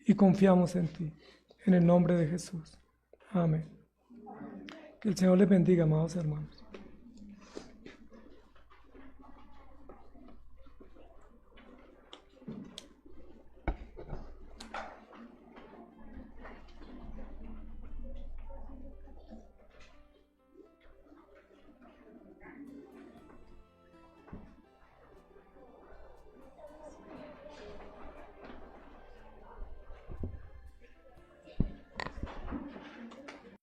Y confiamos en ti, en el nombre de Jesús. Amén. Que el Señor les bendiga, amados hermanos.